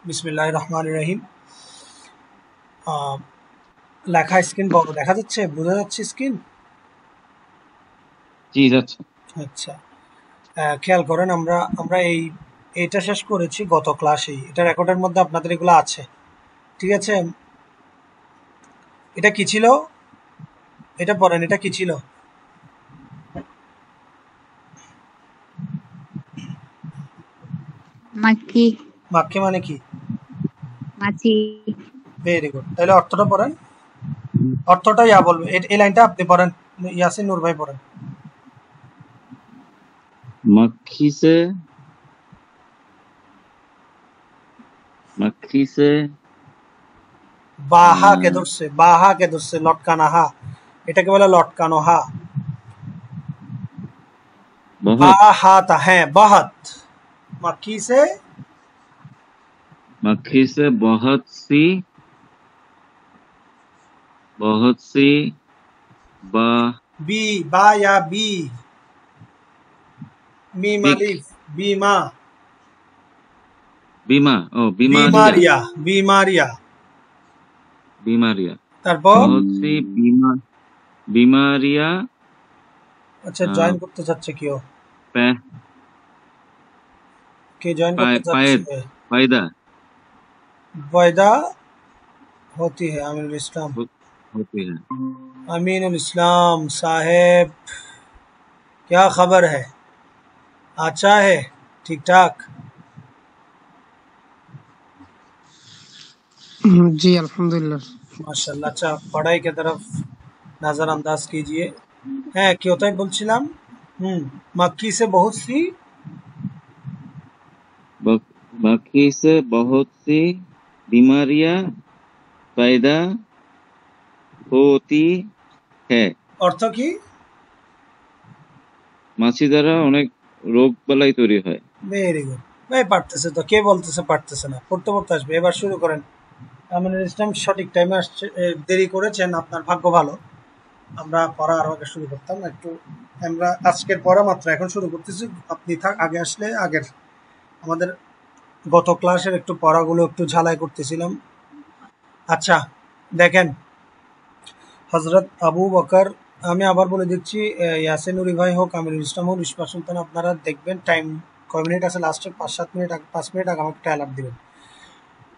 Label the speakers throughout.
Speaker 1: বিসমিল্লাহির রহমানির রহিম। লেখা স্ক্রিন বড় দেখা যাচ্ছে, বোঝা যাচ্ছে স্ক্রিন?
Speaker 2: জি যাচ্ছে।
Speaker 1: আচ্ছা, খেয়াল করেন, আমরা আমরা এইটা শেষ করেছি গত ক্লাসেই। এটা রেকর্ডের মধ্যে আপনাদের এগুলো আছে, ঠিক আছে? এটা কি ছিল? এটা পড়েন, এটা কি ছিল?
Speaker 3: মাক্কি।
Speaker 1: মাক্কি মানে কি?
Speaker 3: মাছি।
Speaker 1: Very good. তাহলে অর্থটা পড়েন, অর্থটা ইয়া বলবে। এই লাইনটা আপনি পড়েন, ইয়াসিন নূর ভাই পড়েন।
Speaker 2: मक्खी से
Speaker 1: বাহা কে ধরছে, বাহা কে ধরছে, লটকানা হা, এটাকে বলে লটকানো হা।
Speaker 2: बहुत
Speaker 1: বাহাতা, হ্যাঁ বাহাত। মাক্কি সে
Speaker 2: मक्खी से बहुत सी बा
Speaker 1: বি বা ইয়া বি মিম
Speaker 2: बिक
Speaker 1: আলিফ বিমা
Speaker 2: बीमा ओ बीमारियां
Speaker 1: বিমারিয়া বিমারিয়া।
Speaker 2: बीमारियां
Speaker 1: তারপর
Speaker 2: बहुत सी बीमारियां
Speaker 1: আচ্ছা,
Speaker 2: अ,
Speaker 1: জয়েন করতে চাচ্ছে কেউ?
Speaker 2: पै-
Speaker 1: কে জয়েন করতে
Speaker 2: पै-
Speaker 1: চাচ্ছে?
Speaker 2: पैद पैदा
Speaker 1: পয়দা होती है আমিনুল ইসলাম।
Speaker 2: होती है।
Speaker 1: अमीनुल इस्लाम साहेब, क्या खबर है? अच्छा है, ठीक ठाक?
Speaker 4: जी अल्हम्दुलिल्लाह।
Speaker 1: माशाल्लाह। अच्छा, पढ़ाई की तरफ नजरअंदाज कीजिए। है क्यों তাই বলছিলাম। मक्खी से बहुत सी
Speaker 2: मक्खी से बहुत सी बीमारियां पैदा होती है।
Speaker 1: অর্থ কি?
Speaker 2: মাছি দ্বারা অনেক রোগ বালাই তৈরি হয়।
Speaker 1: ভেরি গুড ভাই, পারতেছে তো। কে বলতেছে পারতেছে না? পড়তে পড়তে আসবে। এবার শুরু করেন। আমিনুল ইসলাম সঠিক টাইমে আসছে, দেরি করেছেন, আপনার ভাগ্য ভালো। আমরা পড়া আরো আগে শুরু করতাম একটু। আমরা আজকের পড়া মাত্র এখন শুরু করতেছি। আপনি আগে আসলে আগের আমাদের গত ক্লাসের একটু পড়াগুলো একটু ঝালাই করতেছিলাম। আচ্ছা দেখেন, হজরত আবু বকর, আমি আবার বলে দিচ্ছি, ইয়াসিন নুরি ভাই হোক, আমিনুল ইসলাম হোক, ইসমাত সুলতান, আপনারা দেখবেন টাইম কয় মিনিট আছে, লাস্টে 5-7 মিনিট, 5 মিনিট আগে আমাকে একটা অ্যালার্ট দিবেন।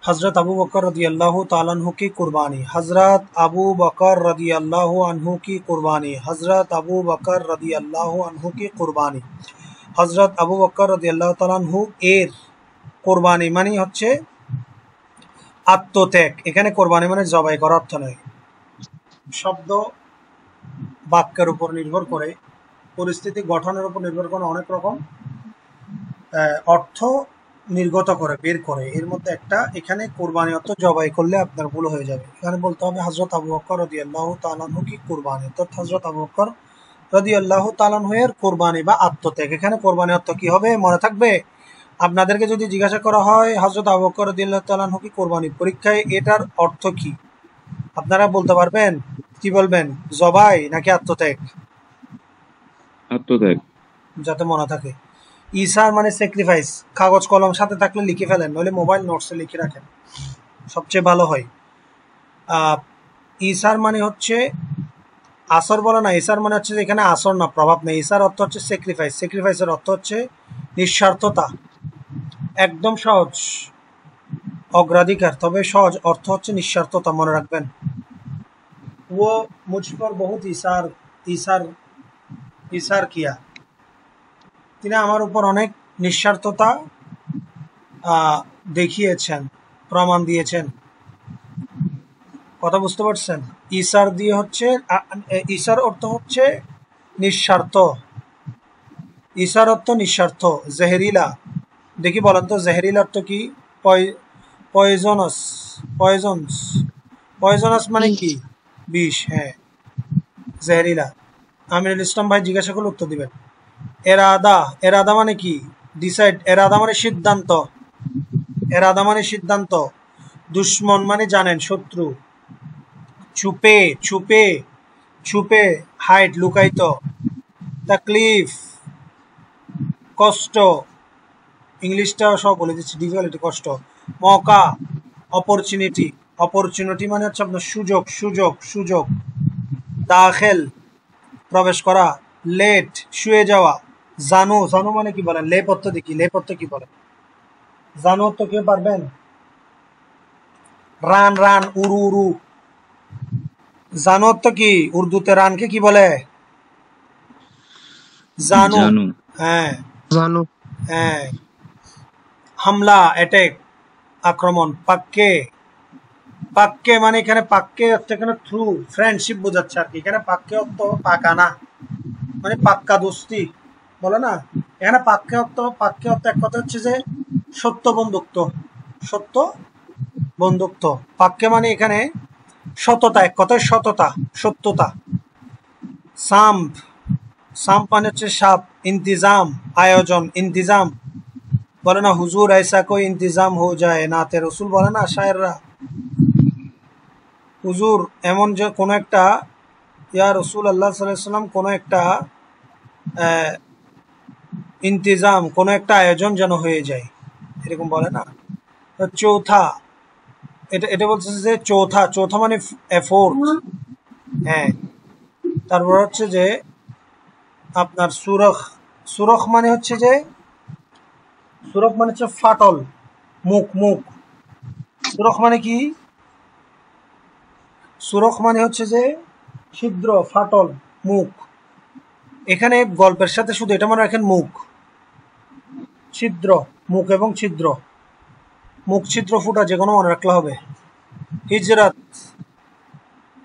Speaker 1: हजरत अबू बकर रदी अल्लाह ताला अन्हु की कुर्बानी। हजरत अबू बकर रदी अल्लाह अन्हु की कुर्बानी। हजरत अबू बकर रदी अल्लाह अन्हु की कुर्बानी। हजरत अबू बकर रदी अल्लाह ताला अन्हु এর কোরবানি মানে হচ্ছে আত্মত্যাগ। এখানে কোরবানি মানে জবাই করা অর্থ নয়। শব্দ বাক্যের উপর নির্ভর করে, পরিস্থিতি গঠনের উপর নির্ভর করে অনেক রকম অর্থ নির্গত করে, বের করে। এর মধ্যে একটা এখানে কোরবানি অর্থ জবাই করলে আপনার ভুল হয়ে যাবে। এখানে বলতে হবে হযরত আবু বকর রাদিয়াল্লাহু তাআলা আনহু কি কুরবানি, অর্থাৎ হযরত আবু বকর রাদিয়াল্লাহু তাআলা আনহু এর কোরবানি বা আত্মত্যাগ। এখানে কোরবানি অর্থ কি হবে মনে থাকবে? আপনাদেরকে যদি জিজ্ঞাসা করা হয় হযরত আবু বকর রাদিয়াল্লাহু তাআলা আনহু কি কোরবানি, পরীক্ষায় এটার অর্থ কি আপনারা বলতে পারবেন? কি বলবেন, জবাই নাকি আত্মত্যাগ?
Speaker 2: আত্মত্যাগ।
Speaker 1: যাতে মনে থাকে। ইসার মানে স্যাক্রিফাইস। কাগজ কলম সাথে থাকলে লিখে ফেলেন, নইলে মোবাইল নোটসে লিখে রাখেন, সবচেয়ে ভালো হয়। ইসার মানে হচ্ছে আসর বলে না, ইসার মানে হচ্ছে এখানে আসর না, প্রভাব নেই। ইসার অর্থ হচ্ছে স্যাক্রিফাইস। স্যাক্রিফাইসের অর্থ হচ্ছে নিঃস্বার্থতা। একদম সহজ, অগ্রাধিকার, তবে সহজ অর্থ হচ্ছে নিঃস্বার্থতা, মনে রাখবেন। ও মুঝ পর বহুত ইসার ইসার ইসার কিয়া, তিনি আমার উপর অনেক নিঃস্বার্থতা দেখিয়েছেন, প্রমাণ দিয়েছেন। কথা বুঝতে পারছেন? ইসার দিয়ে হচ্ছে, ইসার অর্থ হচ্ছে নিঃস্বার্থ। ইসার অর্থ নিঃস্বার্থ। জেহেরিলা, দেখি বলেন তো জেহেরিলা অর্থ কি? পয়জনাস। পয়জনস, পয়জনাস মানে কি? বিষ। হ্যাঁ, জেহেরিলা। আমিনুল ইসলাম ভাই জিজ্ঞাসা করলে উত্তর দিবেন। এরাদা, এরাদা মানে কি? ডিসাইড। এরাদা মানে সিদ্ধান্ত। এরাদা মানে সিদ্ধান্ত। দুশ্মন মানে জানেন, শত্রু। ছুপে, ছুপে, ছুপে, হাইট, লুকায়িত। তাকলিফ, কষ্ট। ইংলিশটা সব বলে দিচ্ছি, ডিফিকাল্টি, কষ্ট। মৌকা অপরচুনিটি, অপরচুনিটি মানে হচ্ছে আপনার সুযোগ সুযোগ সুযোগ। দাখিল প্রবেশ করা, লেট শুয়ে যাওয়া, জানু জানু মানে কি বলেন, লেপ অর্থ দেখি, লেপ অর্থ কি বলেন, জানু অর্থ কেউ পারবেন? রান রান, উড়ু উড়ু, জানো অর্থ কি? উর্দুতে রানকে কি বলে? জানু।
Speaker 2: জানু।
Speaker 1: হ্যাঁ
Speaker 4: জানু।
Speaker 1: হ্যাঁ। হামলা অ্যাটাক, আক্রমণ। পাক্কে, পাক্কে মানে এখানে পাক্কে অর্থ এখানে থ্রু ফ্রেন্ডশিপ বোঝাচ্ছে আর কি। এখানে পাক্কে অর্থ পাকানা মানে পাক্কা দোস্তি বলে না, এখানে পাক্কে অর্থ, পাক্কে অর্থ এক কথা হচ্ছে যে সত্য বন্ধুত্ব, সত্য বন্ধুত্ব। পাক্কে মানে এখানে সততা, এক কথায় সততা, সত্যতা। সাম্প, সাম্প মানে হচ্ছে সাপ। ইন্তিজাম আয়োজন, ইন্তিজাম বলে না হুজুর ऐसा कोई इंतजाम हो जाए, নাতে রসুল বলে না শায়েররা, হুজুর এমন যে কোনো একটা, ইয়া রসুল আল্লাহ সাল্লাল্লাহু আলাইহি ওয়াসাল্লাম কোনো একটা ইন্তিজাম, কোনো একটা আয়োজন যেন হয়ে যায়, এরকম বলে না। তো চৌথা, এটা এটা বলছে যে চৌথা, চৌথা মানে এফোর্ট। হ্যাঁ। তারপর হচ্ছে যে আপনার সুরখ, সুরখ মানে হচ্ছে যে, সুরখ মানে হচ্ছে ফাটল, মুখ মুখ। সুরখ মানে কি? সুরখ মানে হচ্ছে যে ছিদ্র, ফাটল, মুখ। এখানে গল্পের সাথে শুধু এটা মনে রাখেন, মুখ, ছিদ্র, মুখ এবং ছিদ্র, মুখ ছিদ্র ফুটা যে কোনো মনে রাখলে হবে। হিজরত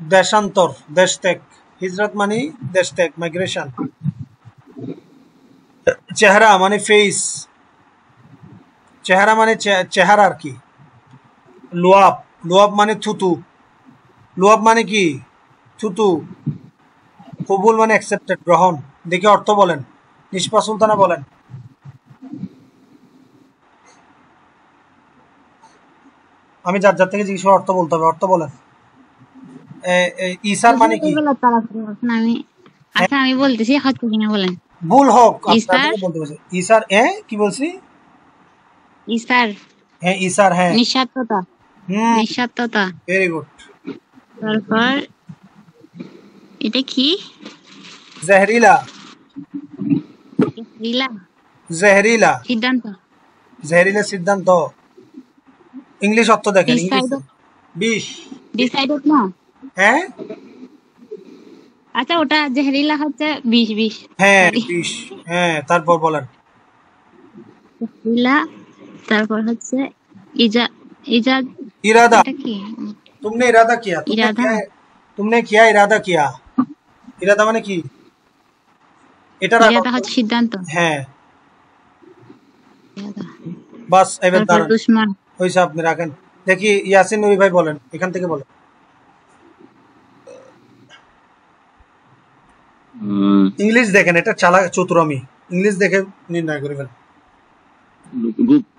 Speaker 1: দেশান্তর, দেশ ত্যাগ। হিজরত মানে দেশ ত্যাগ, মাইগ্রেশন। চেহারা মানে ফেস, চেহারা মানে চেহারা আর কি। লুয়াব, লুয়াব মানে থুতু, লুয়াব মানে কি? থুতু। কবুল মানে অ্যাকসেপ্টেড, গ্রহণ। দেখে অর্থ বলেন, নিষ্পা সুলতানা বলেন। আমি যার যার থেকে জিজ্ঞেস অর্থ বলতে হবে, অর্থ বলেন। ইসার মানে কি?
Speaker 3: আমি আচ্ছা আমি বলতেছি হচ্ছে কিনা বলেন।
Speaker 1: ভুল হোক
Speaker 3: ইসার,
Speaker 1: আপনাকে বলতে পারছি। ইসার কি বলছি?
Speaker 3: ইসার
Speaker 1: হ্যাঁ ইসার, হ্যাঁ।
Speaker 3: নিঃস্বার্থতা,
Speaker 1: হুম,
Speaker 3: নিঃস্বার্থতা।
Speaker 1: Very good.
Speaker 3: তারপর এটা কি?
Speaker 1: জহরিলা,
Speaker 3: লীলা,
Speaker 1: জহরিলা,
Speaker 3: সিদ্ধান্ত।
Speaker 1: জহরিলা সিদ্ধান্ত। ইংলিশ অর্থ দেখেন, ইংলিশ।
Speaker 3: ডিসাইডেড,
Speaker 1: বিষ।
Speaker 3: ডিসাইডেড না?
Speaker 1: হ্যাঁ
Speaker 3: আচ্ছা ওটা জেহরিলা হচ্ছে বিষ, বিষ
Speaker 1: হ্যাঁ
Speaker 3: সরি।
Speaker 1: বিষ। হ্যাঁ তারপর বলেন।
Speaker 3: জেহরিলা, তারপর হচ্ছে ইজা, ইজাদ।
Speaker 1: इरादा,
Speaker 3: এটা কি?
Speaker 1: तुमने इरादा किया, तुमने
Speaker 3: ইরাদা,
Speaker 1: क्या, तुमने क्या इरादा किया। इरादा মানে কি? এটার আগে
Speaker 3: ইরাদা হচ্ছে সিদ্ধান্ত।
Speaker 1: হ্যাঁ।
Speaker 3: ইরাদা।
Speaker 1: বাস এবার
Speaker 3: তারপর
Speaker 1: দাঁড়ান,
Speaker 3: দুশ্মন।
Speaker 1: হয়েছে, আপনি রাখেন। দেখি ইয়াসিন নুরি ভাই বলেন, এখান থেকে বলেন। ইংলিশ দেখেন, এটা চালা চতুরামি, ইংলিশ দেখে নির্ণয় করে ফেলেন।
Speaker 2: গুপ্ত,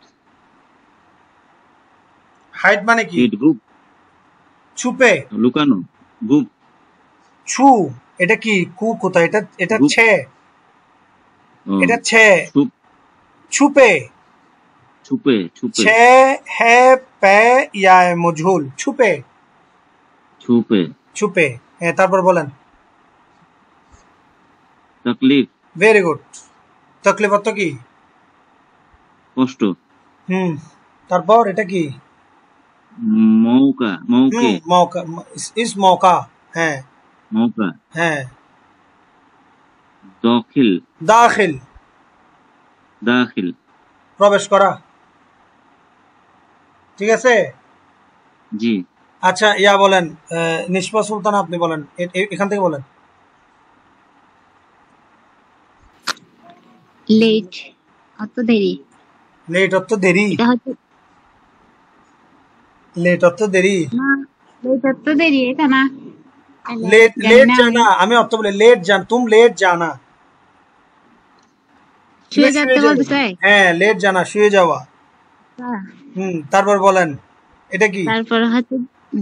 Speaker 1: হাইড মানে কি?
Speaker 2: গুপ্ত,
Speaker 1: ছুপে,
Speaker 2: লুকানো, গুপ্ত।
Speaker 1: ছু, এটা কি? কু কোথায়? এটা এটা
Speaker 2: গুপ্ত।
Speaker 1: ছে,
Speaker 2: ও,
Speaker 1: এটা ছে।
Speaker 2: ছুপ,
Speaker 1: ছুপে,
Speaker 2: ছুপে, ছুপে,
Speaker 1: छे है पे या है मजहूल, छुपे,
Speaker 2: ছুপে।
Speaker 1: छुपे। হ্যাঁ তারপর বলেন।
Speaker 2: তাকলিফ,
Speaker 1: ভেরি গুড। তকলিফ অর্থ কি?
Speaker 2: কষ্ট।
Speaker 1: হুম। তারপর এটা কি?
Speaker 2: মৌকা, মৌকে,
Speaker 1: মৌকা, ইস মৌকা। হ্যাঁ
Speaker 2: মৌকা।
Speaker 1: হ্যাঁ।
Speaker 2: দখিল,
Speaker 1: দাখিল,
Speaker 2: দাখিল।
Speaker 1: প্রবেশ করা। ঠিক আছে।
Speaker 2: জি।
Speaker 1: আচ্ছা ইয়া বলেন, নিষ্পা সুলতান আপনি বলেন, এখান থেকে বলেন।
Speaker 3: লেট অত দেরি।
Speaker 1: লেট অর্থ দেরি,
Speaker 3: এটা হচ্ছে
Speaker 1: লেট অর্থ দেরি।
Speaker 3: না, লেট অত দেরি এটা না।
Speaker 1: लेट
Speaker 3: জানি
Speaker 1: लेट
Speaker 3: না আমি।
Speaker 1: जाना, আমি অর্থ বলে लेट जान, तुम लेट जाना, তুমি
Speaker 3: শুয়ে
Speaker 1: শুয়ে
Speaker 3: যেতে
Speaker 1: যাবে।
Speaker 3: বলতে চাই।
Speaker 1: হ্যাঁ लेट जाना, শুয়ে যাওয়া। তারপর বলেন এটা কি?
Speaker 3: তারপর হচ্ছে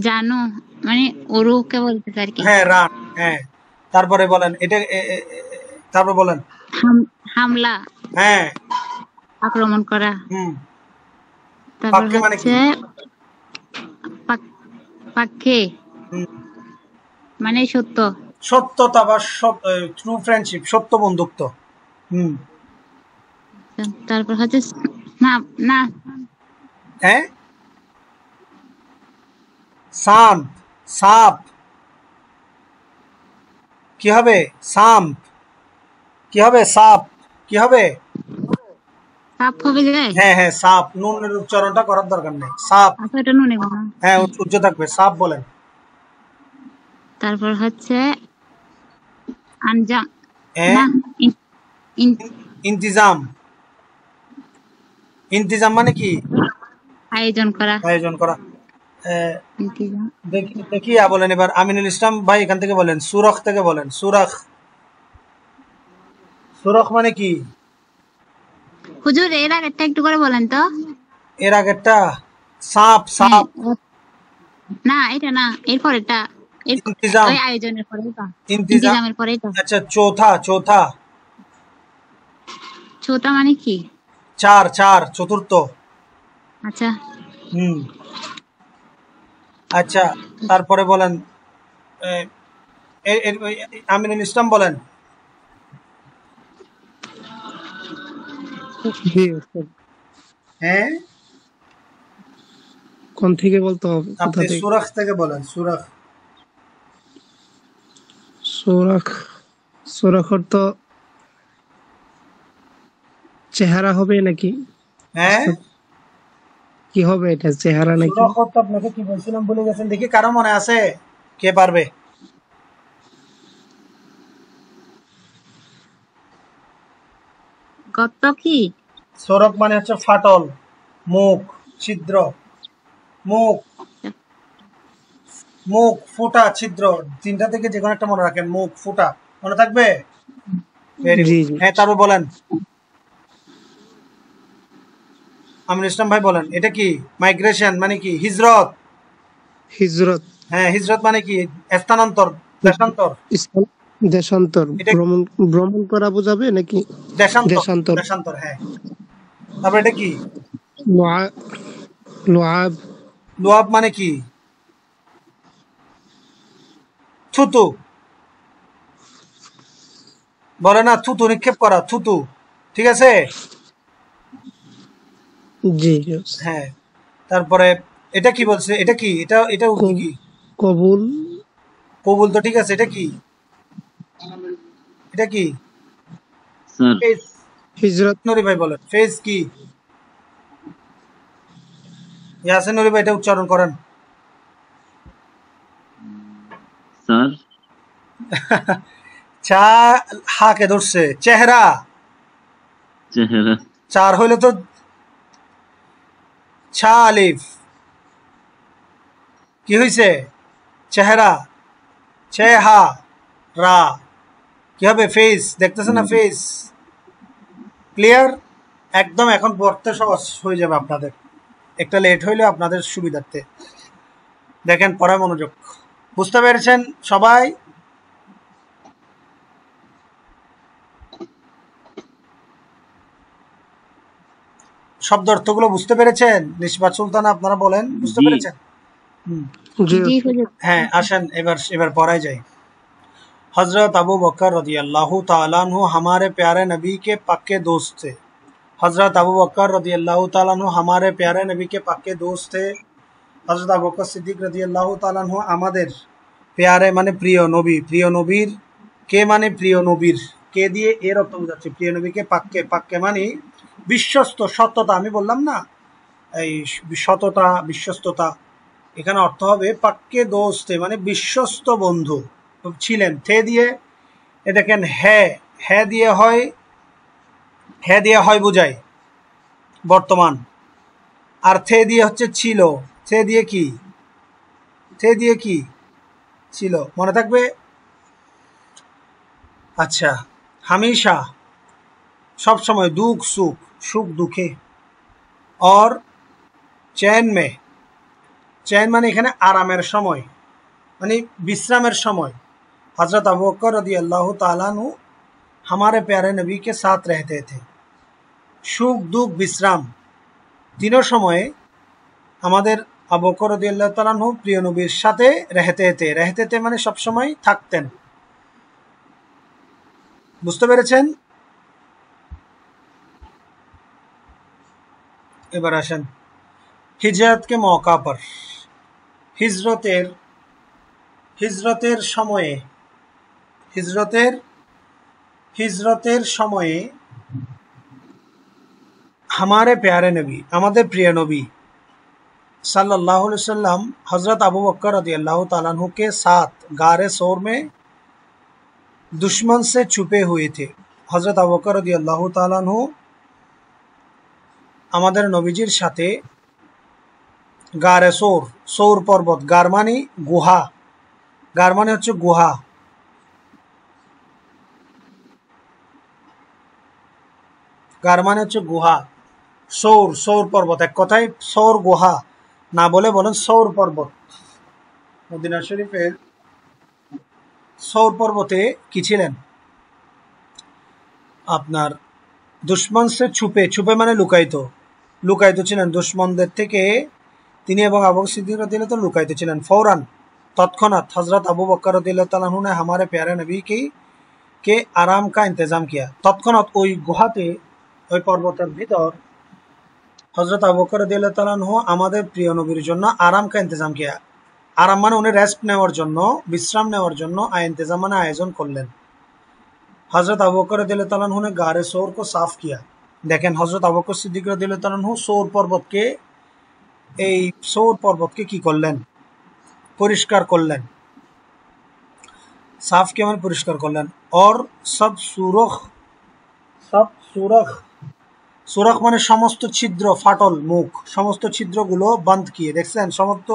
Speaker 3: জানো মানে ওরুকে বলতে আর কি।
Speaker 1: হ্যাঁ রান, হ্যাঁ। তারপরে বলেন এটা তারপর বলেন।
Speaker 3: হামলা,
Speaker 1: হ্যাঁ।
Speaker 3: আক্রমণ করা।
Speaker 1: হুম।
Speaker 3: তারপর
Speaker 1: পাক্কে মানে কি?
Speaker 3: হচ্ছে পাক্ষে
Speaker 1: হুম,
Speaker 3: মানে সত্য।
Speaker 1: সত্যতা বা ট্রু ফ্রেন্ডশিপ, সত্য বন্ধুত্ব। হুম।
Speaker 3: তারপর হচ্ছে না না
Speaker 1: হ্যাঁ, সাম, সাপ কি হবে? সাম কি হবে? সাপ কি হবে?
Speaker 3: সাপ হবে যায়।
Speaker 1: হ্যাঁ হ্যাঁ, সাপ, নুনের উচ্চারণটা করার দরকার নেই, সাপ।
Speaker 3: আচ্ছা এটা নুনে বানা।
Speaker 1: হ্যাঁ, উচ্চ থাকবে, সাপ বলেন।
Speaker 3: তারপর হচ্ছে আনজাম
Speaker 1: হ্যাঁ,
Speaker 3: না ইন-
Speaker 1: ইন্তিজাম। ইন্তিজাম মানে কি?
Speaker 3: আয়োজন করা।
Speaker 1: আয়োজন করা। আহ,
Speaker 3: ইন্তিজাম।
Speaker 1: দেখি বলেন এবার, আমিনুল ইসলাম ভাই এখান থেকে বলেন, সুরখ থেকে বলেন, সুরখ। সুরখ মানে কি?
Speaker 3: হুজুর এর আগেরটা একটু করে বলেন তো।
Speaker 1: এর আগেরটা সাপ,
Speaker 3: হ্যাঁ
Speaker 1: সাপ।
Speaker 3: না এটা না, এর পরেরটা। এর
Speaker 1: ইন্তিজাম,
Speaker 3: ওই আয়োজনের পরেটা।
Speaker 1: ইন্তিজাম।
Speaker 3: ইন্তিজামের পরেটা।
Speaker 1: আচ্ছা, চৌথা, চৌথা।
Speaker 3: ছোটা মানে কি?
Speaker 1: চার, চার, চতুর্থ।
Speaker 3: আচ্ছা
Speaker 1: হুম। আচ্ছা, তারপরে বলেন, আহ, ওই আমিনুল ইসলাম বলেন।
Speaker 4: জি ওস্তাদ।
Speaker 1: হ্যাঁ,
Speaker 4: কোন থেকে বলতে হবে, কোথা
Speaker 1: আপনি
Speaker 4: থেকে?
Speaker 1: সুরখ থেকে বলেন, সুরখ।
Speaker 4: সুরাখ, সুরাখ অর্থ চেহারা হবে নাকি
Speaker 1: হ্যাঁ,
Speaker 4: ওস্তাদ? কি হবে এটা, চেহারা নাকি?
Speaker 1: সুরখ অর্থ আপনাকে কি বলছিলাম বলে গেছেন, দেখি কারো মনে আছে? কে পারবে?
Speaker 3: গত্ত কি?
Speaker 1: সড়ক মানে হচ্ছে ফাটল, মুখ, ছিদ্র, মুখ, মুখ, ফুটা, ছিদ্র। তিনটা থেকে যে কোনো একটা মনে রাখেন, মুখ, ফুটা, মনে থাকবে? ভেরি
Speaker 4: জি
Speaker 1: গুড।
Speaker 4: জি।
Speaker 1: হ্যাঁ, তারপর বলেন, আমিনুল ইসলাম ভাই বলেন, এটা কি? মাইগ্রেশন মানে কি? হিজরত।
Speaker 4: হিজরত,
Speaker 1: হ্যাঁ, হিজরত মানে কি? স্থানান্তর, দেশান্তর।
Speaker 4: ইসলাম, দেশান্তর,
Speaker 1: এটা
Speaker 4: ভ্রমণ, ভ্রমণ করা বোঝাবে নাকি?
Speaker 1: দেশান্তর,
Speaker 4: দেশান্তর।
Speaker 1: দেশান্তর, হ্যাঁ। তারপর এটা কি?
Speaker 4: লুআব, লুআব,
Speaker 1: লুয়াব মানে কি? থুতু। বলে না থুতু নিক্ষেপ করা, থুতু। ঠিক আছে?
Speaker 4: জি জি ওস্তাদ।
Speaker 1: হ্যাঁ। তারপরে এটা কি বলছে? এটা কি? এটা কি কি?
Speaker 4: কবুল,
Speaker 1: কবুল তো ঠিক আছে, এটা কি? এটা কি?
Speaker 2: Sir
Speaker 1: phase.
Speaker 4: হিজরত,
Speaker 1: নুরি ভাই বলেন, ফেজ কি? ইয়াসিন নুরি ভাই এটা উচ্চারণ করেন।
Speaker 2: স্যার
Speaker 1: চা, হাকে ধরছে, চেহারা।
Speaker 2: চেহারা
Speaker 1: চার হইলে তো ছা, আলিফ। কি হইছে? চেহারা, চেহা, রা। কি হবে? ফেস। দেখতেছেন না ফেস? ক্লিয়ার? একদম এখন পড়তে সহজ হয়ে যাবে আপনাদের, একটা লেট হইলে আপনাদের সুবিধার্থে। দেখেন, পড়ায় মনোযোগ। বুঝতে পেরেছেন সবাই? শব্দ অর্থগুলো বুঝতে পেরেছেন? নিসবাত সুলতানা আপনারা বলেন, বুঝতে
Speaker 2: জি
Speaker 1: পেরেছেন? হুম।
Speaker 4: জি
Speaker 3: জি
Speaker 4: ওস্তাদ।
Speaker 3: হুজুর।
Speaker 1: হ্যাঁ, আসেন এবার पढ़ाई जाए। हजरत अबू बकर रदी अल्लाह ताला अन्हु हमारे प्यारे नबी के पक्के दोस्त थे। हजरत अबू बकर रदी अल्लाह ताला अन्हु हमारे प्यारे नबी के पक्के दोस्त थे। हजरत अबू बकर सिद्दीक रदी अल्लाह ताला अन्हु আমাদের প্যারে মানে প্রিয় নবী, প্রিয় নবীর কে মানে প্রিয় নবীর, কে দিয়ে এর অর্থ বোঝাচ্ছে, প্রিয় নবীকে পাক্কে, পাক্কে মানে বিশ্বস্ত, সত্যতা। আমি বললাম না এই সততা, বিশ্বস্ততা, এখানে অর্থ হবে পাক্কে দোস্তে মানে বিশ্বস্ত বন্ধু ছিলেন। থে দিয়ে এ দেখেন, হ্যাঁ, হ্যাঁ দিয়ে হয়, হ্যাঁ দিয়ে হয় বোঝায় বর্তমান। আর থে দিয়ে হচ্ছে ছিল। থে দিয়ে কি? থে দিয়ে কি? ছিল, মনে থাকবে? আচ্ছা, হামেশা, সব সময়, দুঃখ সুখ, সুখ দুঃখে। और चैन में, चैन মানে এখানে আরামের সময়, মানে বিশ্রামের সময়। हजरत अबू बकर रदी अल्लाह ताला अन्हु हमारे प्यारे नबी के साथ रहते थे। সুখ দুঃখ বিশ্রাম তিনও সময়ে আমাদের আবু বকর রাদিয়াল্লাহু তাআলা আনহু প্রিয় নবীর সাথে রেহতেতে মানে সবসময় থাকতেন। বুঝতে পেরেছেন? এবার আসেন হিজরত के मौका पर হিজরতের সময়ে হিজরতের সময়ে हमारे प्यारे नबी আমাদের প্রিয় নবী सल्लल्लाहु अलैहि वसल्लम हजरत अबू बकर रदियल्लाहु ताला अन्हु के साथ गारे सोर में दुश्मन से छुपे हुए थे। हजरत अबू बकर रदियल्लाहु ताला अन्हु আমাদের নবীজির সাথে গারে সোর, সৌর পর্বত, গার মানে গুহা, গার মানে হচ্ছে গুহা, গার মানে হচ্ছে গুহা, সৌর, সৌর পর্বত, এক কথায় সৌর গুহা না বলে বলেন সৌর পর্বত। মদিনা শরীফের সৌর পর্বতে কি ছিলেন? আপনার দুশ্মন সে ছুপে, ছুপে মানে লুকায়িত ছিলেন দুশ্মনদের থেকে। তিনি এবং আবু বকর সিদ্দিক রাদিয়াল্লাহু তাআলা লুকায়িত ছিলেন। फौरन तत्क्षणात हजरत अबू बकर रदियल्लाहु ताला अन्हु ने हमारे प्यारे नबी के आराम का इंतजाम किया। তৎক্ষণাৎ ওই গুহাতে, ওই পর্বতের ভিতর হজরত আবু বকর রাদিয়াল্লাহু তাআলা আনহু আমাদের প্রিয় নবীর জন্য আরাম কা ইন্তজাম কিয়া। আরাম মানে উনি রেস্ট নেওয়ার জন্য, বিশ্রাম নেওয়ার জন্য ইন্তজাম মানে আয়োজন করলেন। হজরত আবু বকর রাদিয়াল্লাহু তাআলা আনহু ने गारे सोर को साफ किया। দেখেন হজরত আবু বকর সিদ্দিক রাদিয়াল্লাহু তাআলা আনহু এই সৌর পর্বতকে কি করলেন? পরিষ্কার করলেন। সাফ কে মানে পরিষ্কার করলেন। और सब সুরখ মানে সমস্ত ছিদ্র, ফাটল, মুখ, সমস্ত ছিদ্রগুলো বন্ধ কিয়ে। দেখছেন সমস্ত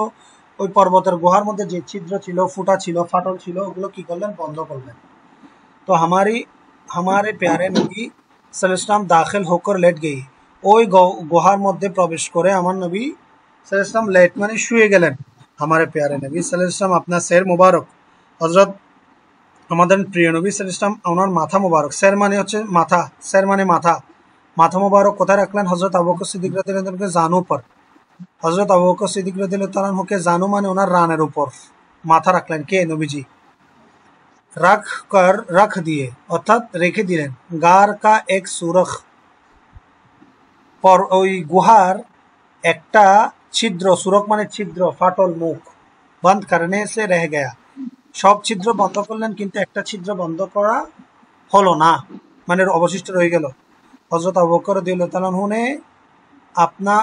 Speaker 1: ওই পর্বতের গুহার মধ্যে যে ছিদ্র ছিল, ফুটা ছিল, ফাটল ছিল, ওগুলো কি করলেন? বন্ধ করলেন। তো हमारे प्यारे नबी सल्लल्लाहु अलैहि वसल्लम दाखिल होकर लेट गई। ওই গুহার মধ্যে প্রবেশ করে আমার নবী সাল্লাল্লাহু আলাইহি ওয়াসাল্লাম লেট মানে শুয়ে গেলেন। हमारे प्यारे नबी सल्लल्लाहु अलैहि वसल्लम अपना सिर मुबारक, হযরত আমাদের প্রিয় নবী সাল্লাল্লাহু আলাইহি ওয়াসাল্লাম ওনার মাথা মুবারক, সির মানে হচ্ছে মাথা, সির মানে মাথা, মাথা মুবারক কোথায় রাখলেন? হযরত আবু বকর সিদ্দিক রাদিয়াল্লাহু তাআলা के জানু पर। হযরত আবু বকর সিদ্দিক রাদিয়াল্লাহু তাআলা के জানু মানে ওনার রানের উপর মাথা রাখলেন কে? নবীজি। रख दिए অর্থাৎ রেখে দিলেন। गार का एक सुरख पर ওই গুহার একটা ছিদ্র, সুরখ মানে ছিদ্র, ফাটল, মুখ, বন্ধ করনে সে রহ গয়া। সব ছিদ্র বন্ধ করলেন কিন্তু একটা ছিদ্র বন্ধ করা হলো না, মানে অবশিষ্ট রয়ে গেল। হযরত আবু বকর রাদিয়াল্লাহু তাআলা আনহু ने अपना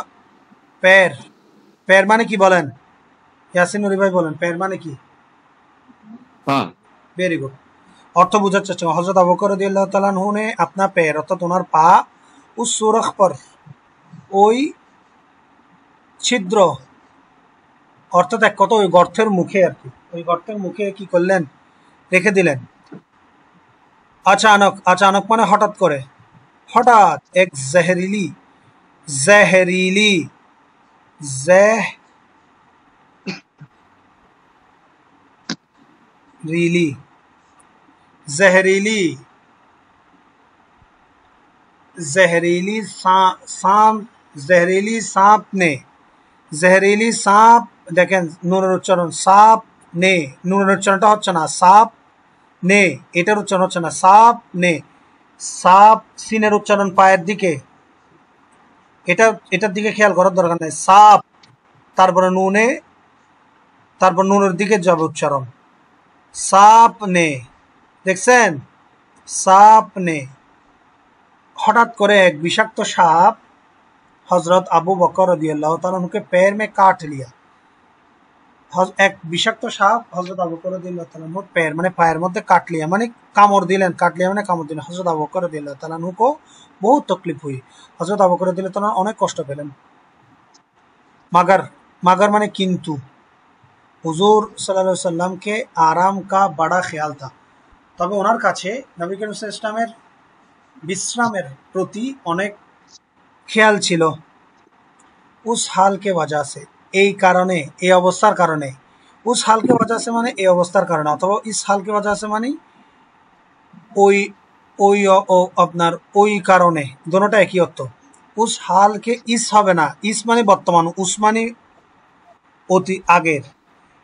Speaker 1: पैर মানে কি বলেন? ইয়াসিন নুরি ভাই বলেন, पैर মানে কি?
Speaker 2: পা।
Speaker 1: Very good. अर्थ बुझार चेष्टा करें। हजरत अबू बकर रदियल्लाहु ताआला अन्हु ने अपना पैर अर्थात ओनार पा उस सुरख पर, ওই ছিদ্র অর্থাৎ এক কথা ওই গর্তের মুখে আর কি, ওই গর্তের মুখে কি করলেন? রেখে দিলেন। अचानक মানে হঠাৎ করে, হঠাৎ এক জহরিলি जहरीली सांप देखें নুনের উচ্চারণ সাপ নে, নুনের উচ্চারণটা হচ্ছে না, সাপ নে, এটার উচ্চারণ হচ্ছে না, সাপ নে, সাপ সিনের উচ্চারণ পায়ের দিকে, এটার দিকে খেয়াল করার দরকার নাই। সাপ তারপরে নুনে, তারপর নুনের দিকে যাবে উচ্চারণ, সাপ নে। দেখছেন সাপ নে। হঠাৎ করে এক বিষাক্ত সাপ हजरत अबू बकर रदियल्लाहु ताआला अन्हु के पैर में काट लिया। एक বিষাক্ত সাপ হযরত আবু বকর রাদিয়াল্লাহু তাআলা अन्हु पैर মানে পায়ের মধ্যে কাট লিয়া মানে কামড় দিলেন, কাট লিয়া মানে কামড় দিলেন। হযরত আবু বকর রাদিয়াল্লাহু তাআলা अन्हु को बहुत तकलीफ हुई। হযরত আবু বকর রাদিয়াল্লাহু তাআলা অনেক কষ্ট পেলেন। मगर মানে কিন্তু হুজুর সাল্লাল্লাহু আলাইহি ওয়াসাল্লাম के आराम का बड़ा ख्याल था। তবে ওনার কাছে নবী করিম সাল্লাল্লাহু আলাইহি ওয়াসাল্লামের বিশ্রামের প্রতি অনেক খেয়াল ছিল। उस हाल के वजह से এই কারণে, এই অবস্থার কারণে, उस हाल के वजह से মানে এই অবস্থার কারণে, অথবা इस हाल के वजह से মানে ওই আপনার ওই কারণে, দুটোটা একই অর্থ। उस हाल के इस হবে না, इस মানে বর্তমান, उस মানে অতি আগের,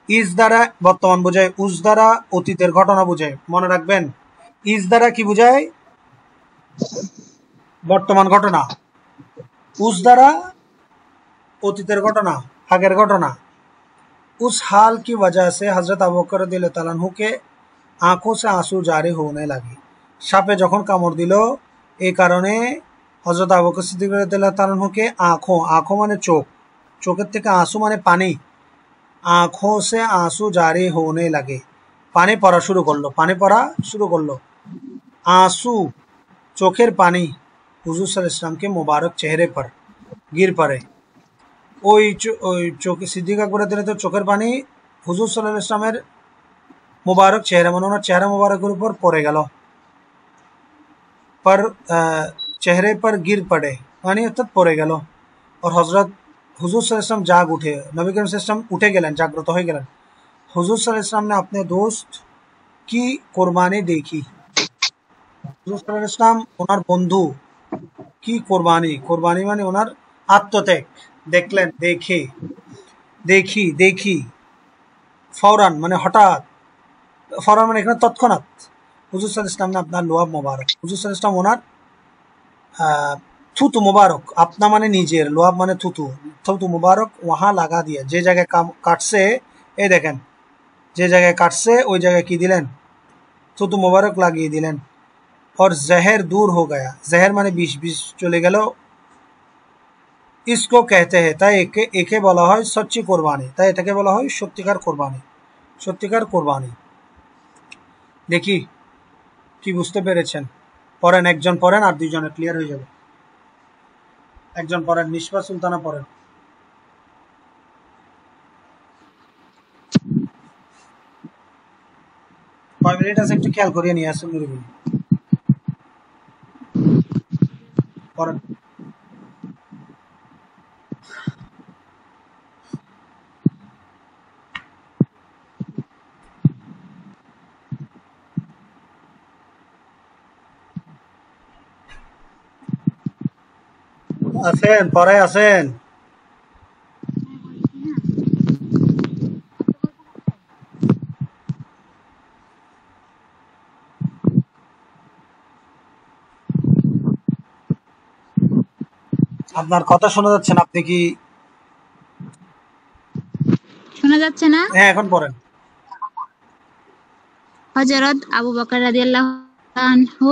Speaker 1: ইজ দ্বারা বর্তমান বোঝায়, উজ দ্বারা অতীতের ঘটনা বোঝায়। মনে রাখবেন, ইজ দ্বারা কি বোঝায়? বর্তমান ঘটনা। উজ দ্বারা অতীতের ঘটনা, আগের ঘটনা। उस हाल की वजह से हजरत अबू बकर रदियल्लाहु ताला अन्हु के आंखों से आंसू জারি होने लगे। সাপে যখন কামড় দিল এই কারণে হযরত আবু বকর সিদ্দিক রাদিয়াল্লাহু তাআলা अन्हु आंखों, आंखों মানে চোখ, চোখের থেকে आंसू মানে পানি, आंखों से आंसू জারি होने लगे, পানি পড়া শুরু করলো, পানি পড়া শুরু করলো। आंसू চোখের পানি হুজুর সাল্লাল্লাহু আলাইহি ওয়াসাল্লাম के मुबारक चेहरे पर गिर पड़े। ওই চোখে সিদ্দিক আকবর রাদিয়াল্লাহু চোখের পানি হুজুর সাল্লাল্লাহু আলাইহি ওয়াসাল্লামের মুবারক চেহারা মানে ওনার চেহারা মুবারকের উপর পড়ে গেল। पर चेहरे पर गिर पड़े মানে অর্থাৎ পড়ে গেল। और हजरत हुजूर सल्लल्लाहु अलैहि वसल्लम जाग उठे, नबी करीम सल्लल्लाहु अलैहि वसल्लम उठे गेलेन, जागृत হয়ে গেলেন। हुजूर सल्लल्लाहु अलैहि वसल्लम ने अपने दोस्त की कुर्बानी देखी। हुजूर सल्लल्लाहु अलैहि वसल्लम ওনার বন্ধু কি কোরবানি, কোরবানি মানে ওনার আত্মত্যাগ দেখলেন, দেখে, দেখি, দেখি। ফৌরান মানে হঠাৎ, ফৌরান মানে এখানে তৎক্ষণাৎ। হুজুর সাল্লাল্লাহু আলাইহি ওয়াসাল্লাম ने अपना लुआब मुबारक, হুজুর সাল্লাল্লাহু আলাইহি ওয়াসাল্লাম ওনার থুতু মুবারক, আপনা মানে নিজের, লুয়াব মানে থুতু, থুতু মুবারক ওয়াহা লাগা দিয়ে, যে জায়গায় কাটছে, এই দেখেন যে জায়গায় কাটছে ওই জায়গায় কি দিলেন? থুতু মুবারক লাগিয়ে দিলেন। और जहर दूर हो गया, जहर माने বিষ, বিষ চলে গেল। इसको कहते हैं, তাই একে বলা হয় সচ্চি কোরবানি, তাই এটাকে বলা হয় সত্যিকার কোরবানি, সত্যিকার কোরবানি। দেখি কি বুঝতে পেরেছেন? পড়েন, একজন পড়েন আর দুইজনে ক্লিয়ার হয়ে যাবে। একজন পড়েন, মিশবা সুলতানা পড়েন। কয় মিনিট আছে একটু খেয়াল করিয়ে নিয়ে আসুন নিরিবিলি। পড়েন। আছেন, পড়ায় আছেন? আপনার কথা শোনা যাচ্ছে না, আপনি কি?
Speaker 3: শোনা যাচ্ছে না?
Speaker 1: হ্যাঁ, এখন পড়েন।
Speaker 3: हजरत अबू बकर रदियल्लाहु अन्हु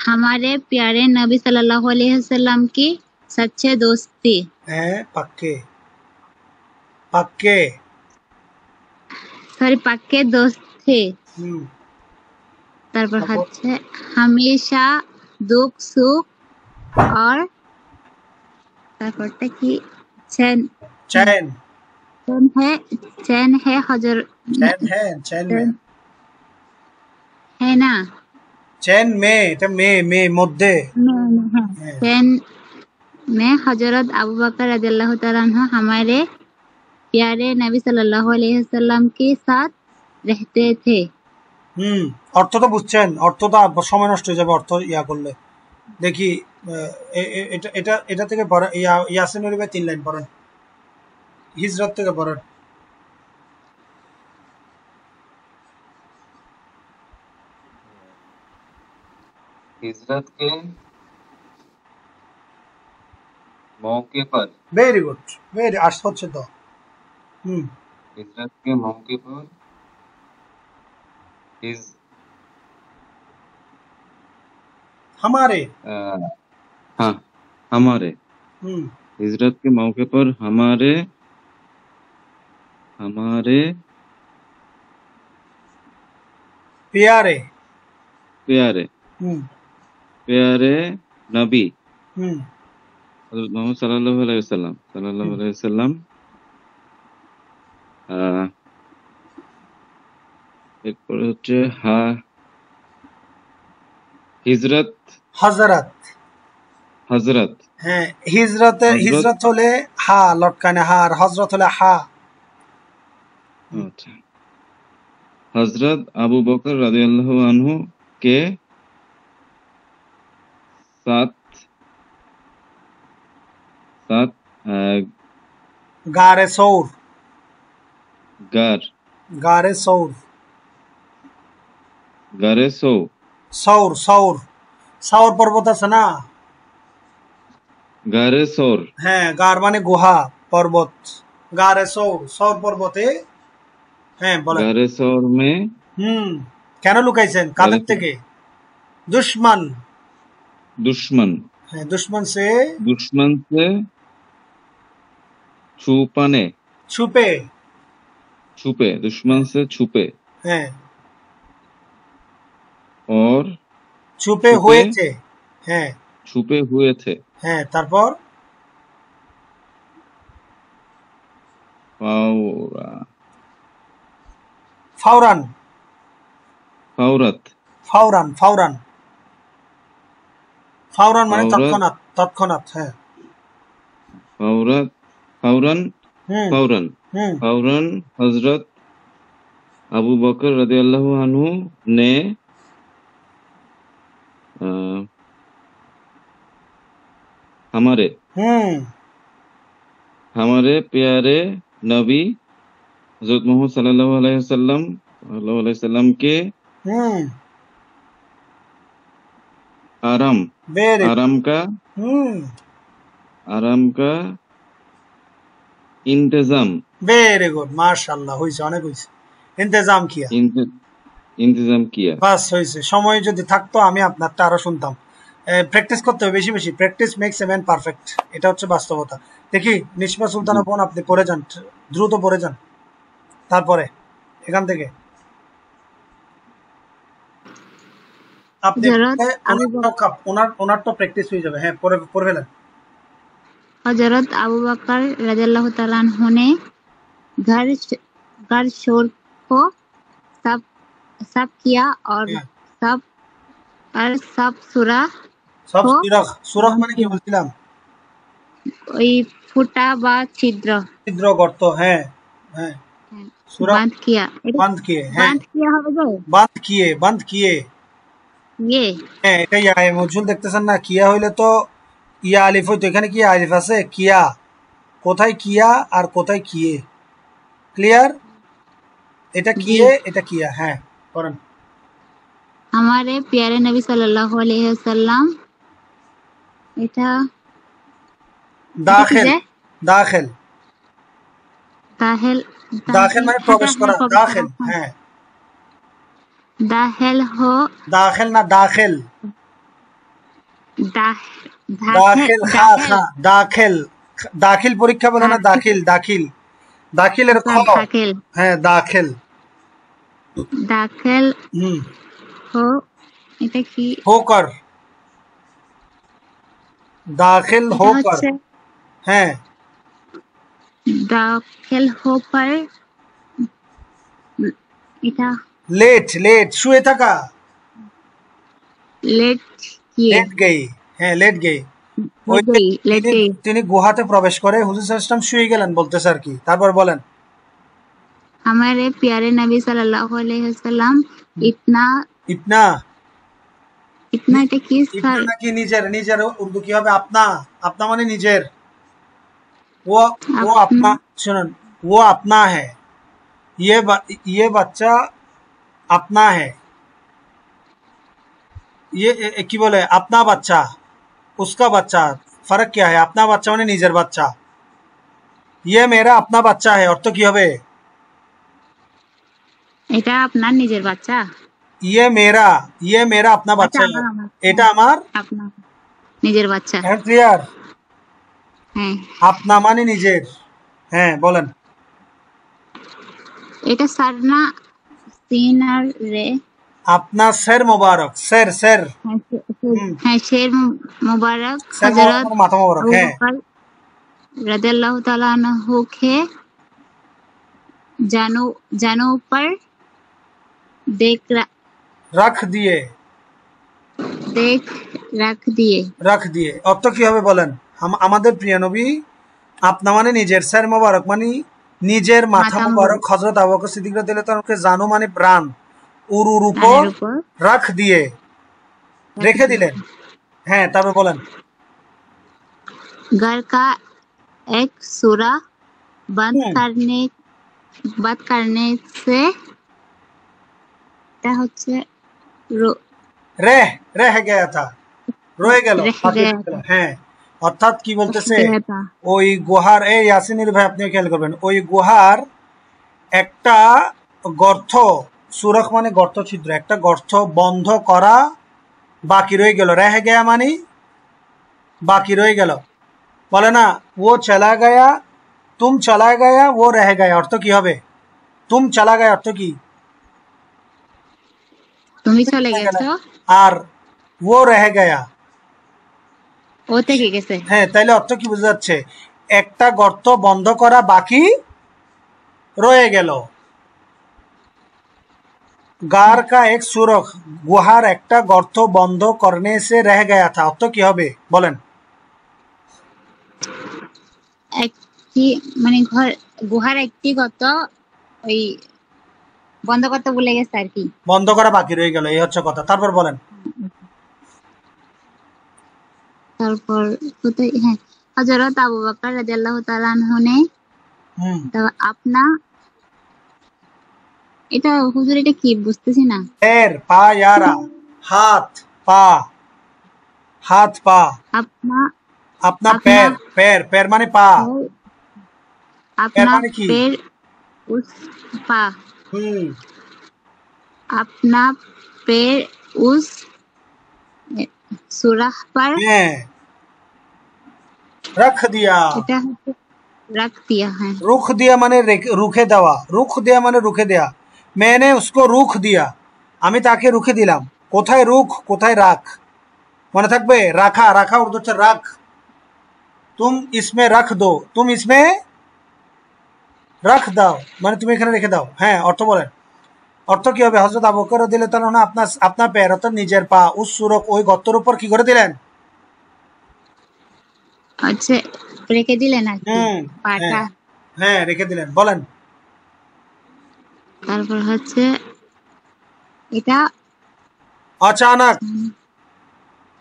Speaker 3: हमारे प्यारे नबी सल्लल्लाहु अलैहि वसल्लम की सच्चे दोस्त थी।
Speaker 1: হ্যাঁ, পাক্কে, পাক্কে।
Speaker 3: सॉरी, पक्के दोस्त थे।
Speaker 1: হুম,
Speaker 3: তারপর
Speaker 1: তারপর
Speaker 3: হচ্ছে হামেশা দুঃখ সুখ और তারপরটা কি चैन
Speaker 1: चैन,
Speaker 3: चैन है हजर
Speaker 1: चैन है, चैन में,
Speaker 3: है ना,
Speaker 1: चैन में, এটা মে মধ্যে। হ্যাঁ।
Speaker 3: चैन में हजरत अबू बकर रदियल्लाहु ताला अन्हु हमारे प्यारे नबी सल्लल्लाहु अलैहि वसल्लम के साथ रहते थे।
Speaker 1: হুম, অর্থ তো বুঝছেন? অর্থ তো সময় নষ্ট হয়ে যাবে অর্থ ইয়া করলে। দেখি এটা এটা এটা থেকে পড়েন, ইয়াসিন নবী 3 লাইন পড়েন, হিজরত থেকে পড়েন।
Speaker 2: हिजरत के मौके पर,
Speaker 1: ভেরি গুড, ভেরি আস হচ্ছে তো। হুম,
Speaker 2: हिजरत के मौके पर हिज
Speaker 1: हमारे,
Speaker 2: हाँ हमारे,
Speaker 1: হুম,
Speaker 2: हिजरत के मौके पर हमारे हमारे
Speaker 1: प्यारे,
Speaker 2: प्यारे
Speaker 1: হুম,
Speaker 2: प्यारे नबी
Speaker 1: হুম,
Speaker 2: हज़रत मोहम्मद सल्लल्लाहु अलैहि वसल्लम এরপরে হচ্ছে হিজরত,
Speaker 1: হযরত।
Speaker 2: হযরত,
Speaker 1: হ্যাঁ, হিজরতে,
Speaker 2: হযরত,
Speaker 1: হিজরত হলে হা লটকানে হা, আর হযরত হলে হা।
Speaker 2: আচ্ছা, হযরত আবু বকর রাদিয়াল্লাহু আনহু के साथ साथ
Speaker 1: গারে সৌর,
Speaker 2: গার
Speaker 1: গারে সৌর,
Speaker 2: গারে সৌ
Speaker 1: সৌর সৌর সৌর পর্বত আছে না?
Speaker 2: গারে সৌর
Speaker 1: হ্যাঁ, গার মানে গুহা, পর্বত। গারে সৌর, সৌর পর্বতে। হ্যাঁ বলেন।
Speaker 2: গারে সৌর মে
Speaker 1: কেন লুকাইছেন? কাদের থেকে? দুশ্মন।
Speaker 2: दुश्मन
Speaker 1: হ্যাঁ, দুশ্মন
Speaker 2: से छुपाने
Speaker 1: ছুপে।
Speaker 2: छुपे दुश्मन से छुपे
Speaker 1: হ্যাঁ,
Speaker 2: और
Speaker 1: ছুপে
Speaker 2: ছুপে
Speaker 1: হয়েছে। হ্যাঁ
Speaker 2: छुपे हुए थे
Speaker 1: হ্যাঁ, তারপর
Speaker 2: फाउरा
Speaker 1: ফাওরান।
Speaker 2: फाउरत
Speaker 1: ফাওরান ফাওরান ফাওরান মানে
Speaker 2: फाउरत
Speaker 1: তৎক্ষণাৎ, তৎক্ষণাৎ। হ্যাঁ।
Speaker 2: फाउरत फाउरन
Speaker 1: হুম
Speaker 2: फाउरन
Speaker 1: হুম
Speaker 2: फाउरन हजरत अबू बकर रदियल्लाहु अन्हु ने अ, हमारे
Speaker 1: হুম
Speaker 2: हमारे प्यारे नबी हजरत मोहम्मद सल्लल्लाहु अलैहि वसल्लम के
Speaker 1: হুম
Speaker 2: आराम
Speaker 1: ভেরি।
Speaker 2: आराम का
Speaker 1: হুম
Speaker 2: आराम का इंतजाम
Speaker 1: ভেরি গুড, মাশাআল্লাহ, হয়েছে, অনেক হয়েছে। ইন্তজাম কিয়া।
Speaker 2: इंत- इंतजाम किया
Speaker 1: বাস হয়েছে। সময় যদি থাকতো আমি আপনারটা আরো শুনতাম। প্র্যাকটিস করতে হবে বেশি বেশি। Practice makes a man perfect, এটা হচ্ছে বাস্তবতা। দেখি নিশপা সুলতানা বোন, আপনি পড়ে যান, দ্রুত পড়ে যান। তারপরে এখান থেকে আপনি
Speaker 3: হযরত আবু
Speaker 1: ওনারটা প্র্যাকটিস হয়ে যাবে। হ্যাঁ, পড়ে পড়ে ফেলেন।
Speaker 3: हजरत अबू बकर रज़ियल्लाहु ताला अन्हु ने घर शोर को सब सब किया और
Speaker 1: হ্যাঁ,
Speaker 3: सब सब सूरा
Speaker 1: সব
Speaker 3: को
Speaker 1: সুরাখ। সুরাখ
Speaker 3: बंद
Speaker 1: মানে কি
Speaker 3: किया।
Speaker 1: বলছিলাম?
Speaker 3: ওই ফুটা বা ছিদ্র
Speaker 1: ছিদ্র, গর্ত। হ্যাঁ হ্যাঁ,
Speaker 3: হ্যাঁ,
Speaker 1: সুরাখ।
Speaker 3: বাঁধ কিয়া। এটা
Speaker 1: বাঁধ কিয়ে। হ্যাঁ,
Speaker 3: বাঁধ কিয়া হবে গো।
Speaker 1: বাঁধ কিয়ে, বাঁধ কিয়ে।
Speaker 3: ইয়ে
Speaker 1: হ্যাঁ, এটা ইয়া মজুল দেখতেছেন না? কিয়া হইলে তো ইয়া আলিফ হইতো। এখানে কি আলিফ আছে? কিয়া। কোথায় কিয়া আর কোথায় কিয়ে? ক্লিয়ার? এটা
Speaker 3: জি।
Speaker 1: কিয়ে, এটা কিয়া। হ্যাঁ, করেন।
Speaker 3: हमारे प्यारे नबी सल्लल्लाहु अलैहि वसल्लम এটা এটা কি
Speaker 1: দাখিল,
Speaker 3: যায়?
Speaker 1: দাখিল।
Speaker 3: দাহেল
Speaker 1: দাখিল মানে
Speaker 3: হ্যাঁ
Speaker 1: প্রবেশ
Speaker 3: হ্যাঁ
Speaker 1: করা।
Speaker 3: প্রবেশ করা।
Speaker 1: দাখিল।
Speaker 3: হ্যাঁ।
Speaker 1: হ্যাঁ,
Speaker 3: দাহেল হো
Speaker 1: দাখিল না দাখিল।
Speaker 3: দাহ
Speaker 1: দাখিল, খা
Speaker 3: দাহেল
Speaker 1: খা, দাখিল। দাখিল পরীক্ষা বলে না, দাখিল দাখিল। দাখিলের খ।
Speaker 3: দাখিল
Speaker 1: হ্যাঁ, দাখিল।
Speaker 3: দাখিল
Speaker 1: হুম,
Speaker 3: হো এটা কি?
Speaker 1: হোকর। দাখিল
Speaker 3: এটা
Speaker 1: হোকর।
Speaker 3: হচ্ছে
Speaker 1: হ্যাঁ,
Speaker 3: দাখিল হো পর এটা
Speaker 1: লেট লেট, শুয়ে থাকা।
Speaker 3: लेट किए
Speaker 1: লেট গেই। হ্যাঁ, লেট গেই। ওই যে
Speaker 3: लेट
Speaker 1: তিনি
Speaker 3: गई।
Speaker 1: তিনি গুহাতে প্রবেশ করে হুজুর সাল্লাল্লাহু আলাইহি ওয়াসাল্লাম শুয়ে গেলেন বলতেছে আর কি। তারপর বলেন।
Speaker 3: हमारे प्यारे नबी सल्लल्लाहु अलैहि वसल्लम इतना
Speaker 1: ইতনা।
Speaker 3: इतना এটা কি
Speaker 1: ইতনা
Speaker 3: স্যার?
Speaker 1: নাকি নিজের? নিজের উর্দু কি হবে? আপনা। আপনা মানে নিজের। वो वो अपना,
Speaker 3: अपना
Speaker 1: सुनन, वो अपना है। ये बच्चा अपना है। ये কি বলে? अपना बच्चा, उसका बच्चा। फर्क क्या है? अपना बच्चा মানে নিজের বাচ্চা। ये मेरा अपना बच्चा है, অর্থ কি হবে?
Speaker 3: এটা আপনার নিজের বাচ্চা?
Speaker 1: ये मेरा अपना
Speaker 3: আচ্ছা
Speaker 1: बच्चा है।
Speaker 3: আমার
Speaker 1: এটা আমার।
Speaker 3: আপনার নিজের বাচ্চা।
Speaker 1: হ্যাঁ, ক্লিয়ার?
Speaker 3: হ্যাঁ,
Speaker 1: আপনা মানে নিজের। হ্যাঁ, বলেন।
Speaker 3: এটা স্যার না সিন আর রে?
Speaker 1: अपना सर मुबारक। Sir sir.
Speaker 3: হ্যাঁ,
Speaker 1: হুম,
Speaker 3: হ্যাঁ শের মুবারক
Speaker 1: सर
Speaker 3: হযরত
Speaker 1: मुबारक माथा मुबारक।
Speaker 3: আবু
Speaker 1: হ্যাঁ,
Speaker 3: বকর রাদিয়াল্লাহু তাআলা अन्हु के जानों पर देख
Speaker 1: रख दिए।
Speaker 3: देख रख दिए।
Speaker 1: রাখ দিয়ে অর্থ কি হবে বলেন? আমাদের প্রিয় নবী, আপনা মানে নিজের, স্যার মোবারক মানে নিজের, মাথা
Speaker 3: মাথা
Speaker 1: মোবারক হযরত আবু বকর সিদ্দিক রাদিয়াল্লাহু তাআলা কে জানো মানে প্রাণ, উরুর উপর
Speaker 3: কানের উপর
Speaker 1: রাখ দিয়ে, রেখে দিলেন। হ্যাঁ, তারপর বলেন।
Speaker 3: घर का एक सूरा बंद
Speaker 1: হুম
Speaker 3: करने बात करने से এটা হচ্ছে रो-
Speaker 1: रह गया था রয়ে গেল
Speaker 3: रह
Speaker 1: বাকি
Speaker 3: गया
Speaker 1: রয়ে গেল।
Speaker 3: था
Speaker 1: হ্যাঁ, অর্থাৎ কি
Speaker 3: रह
Speaker 1: বলতেছে,
Speaker 3: गया था
Speaker 1: ওই গুহার, এই ইয়াসিনের ভাই আপনিও খেয়াল করবেন, ওই গুহার একটা গর্ত, সুরখ মানে গর্ত, ছিদ্র, একটা গর্ত বন্ধ করা বাকি রয়ে গেল। রেহে গেয়া মানে বাকি রয়ে গেল। বলে না ও চলা গয়া, তুম চলা গয়া, ও রেহে গয়া, অর্থ কি হবে? তুম চলা গয়া অর্থ কি?
Speaker 3: তুমি
Speaker 1: তুমি
Speaker 3: চলে
Speaker 1: চলে গেলে।
Speaker 3: গেছো,
Speaker 1: আর ও রেহে গয়া,
Speaker 3: ও থেকে গেছে।
Speaker 1: হ্যাঁ, তাইলে অর্থ কি বোঝা যাচ্ছে? একটা গর্ত বন্ধ করা বাকি রয়ে গেল। गार का एक सुरख, गुहार একটা গর্ত বন্ধ करने से रह गया था, অর্থ কি হবে বলেন?
Speaker 3: একটি মানে ঘর গুহার একটি গর্ত ওই বন্ধ করতে ভুলে গেছে আর কি।
Speaker 1: বন্ধ করা বাকি রয়ে গেল, এই হচ্ছে কথা। তারপর বলেন।
Speaker 3: তারপর কোথায়, হ্যাঁ, হযরত আবু বকর রাদিয়াল্লাহু তাআলা আনহু ने
Speaker 1: হুম,
Speaker 3: अपना, এটা হুজুর এটা কি বুঝতেছি না।
Speaker 1: पैर पा यारा, हाथ पा, हाथ पा,
Speaker 3: अपना
Speaker 1: अपना
Speaker 3: अपना
Speaker 1: पैर, पैर पैर माने पा,
Speaker 3: पैर,
Speaker 1: पैर
Speaker 3: अपना
Speaker 1: माने की,
Speaker 3: पैर उस पा
Speaker 1: হুম,
Speaker 3: अपना पैर उस सुराह पर,
Speaker 1: হ্যাঁ, रख दिया।
Speaker 3: এটা হচ্ছে रख दिया है।
Speaker 1: रुख दिया माने रुखे देवा, रुख दिया माने रुखे दिया। मैंने उसको रुख दिया, আমি তাকে রুখে দিলাম। কোথায় রুখ, কোথায় রাখ, মনে থাকবে? রাখা, রাখা উর্দু হচ্ছে রাখ। তুম ইসমে রাখ দো, তুম ইসমে রাখ দাও মানে তুমি এখানে রেখে দাও। হ্যাঁ, অর্থ বলেন, অর্থ কি হবে? হযরত আবু বকর রাদিয়াল্লাহু তাআলা আনহু আপনার আপনার প্যার অর্থাৎ নিজের পা উস সুরক ওই গর্তের উপর কি করে দিলেন?
Speaker 3: হচ্ছে রেখে দিলেন আর কি
Speaker 1: হুম, হ্যাঁ,
Speaker 3: পাটা।
Speaker 1: হ্যাঁ, রেখে দিলেন। বলেন।
Speaker 3: তারপর হচ্ছে এটা
Speaker 1: अचानक,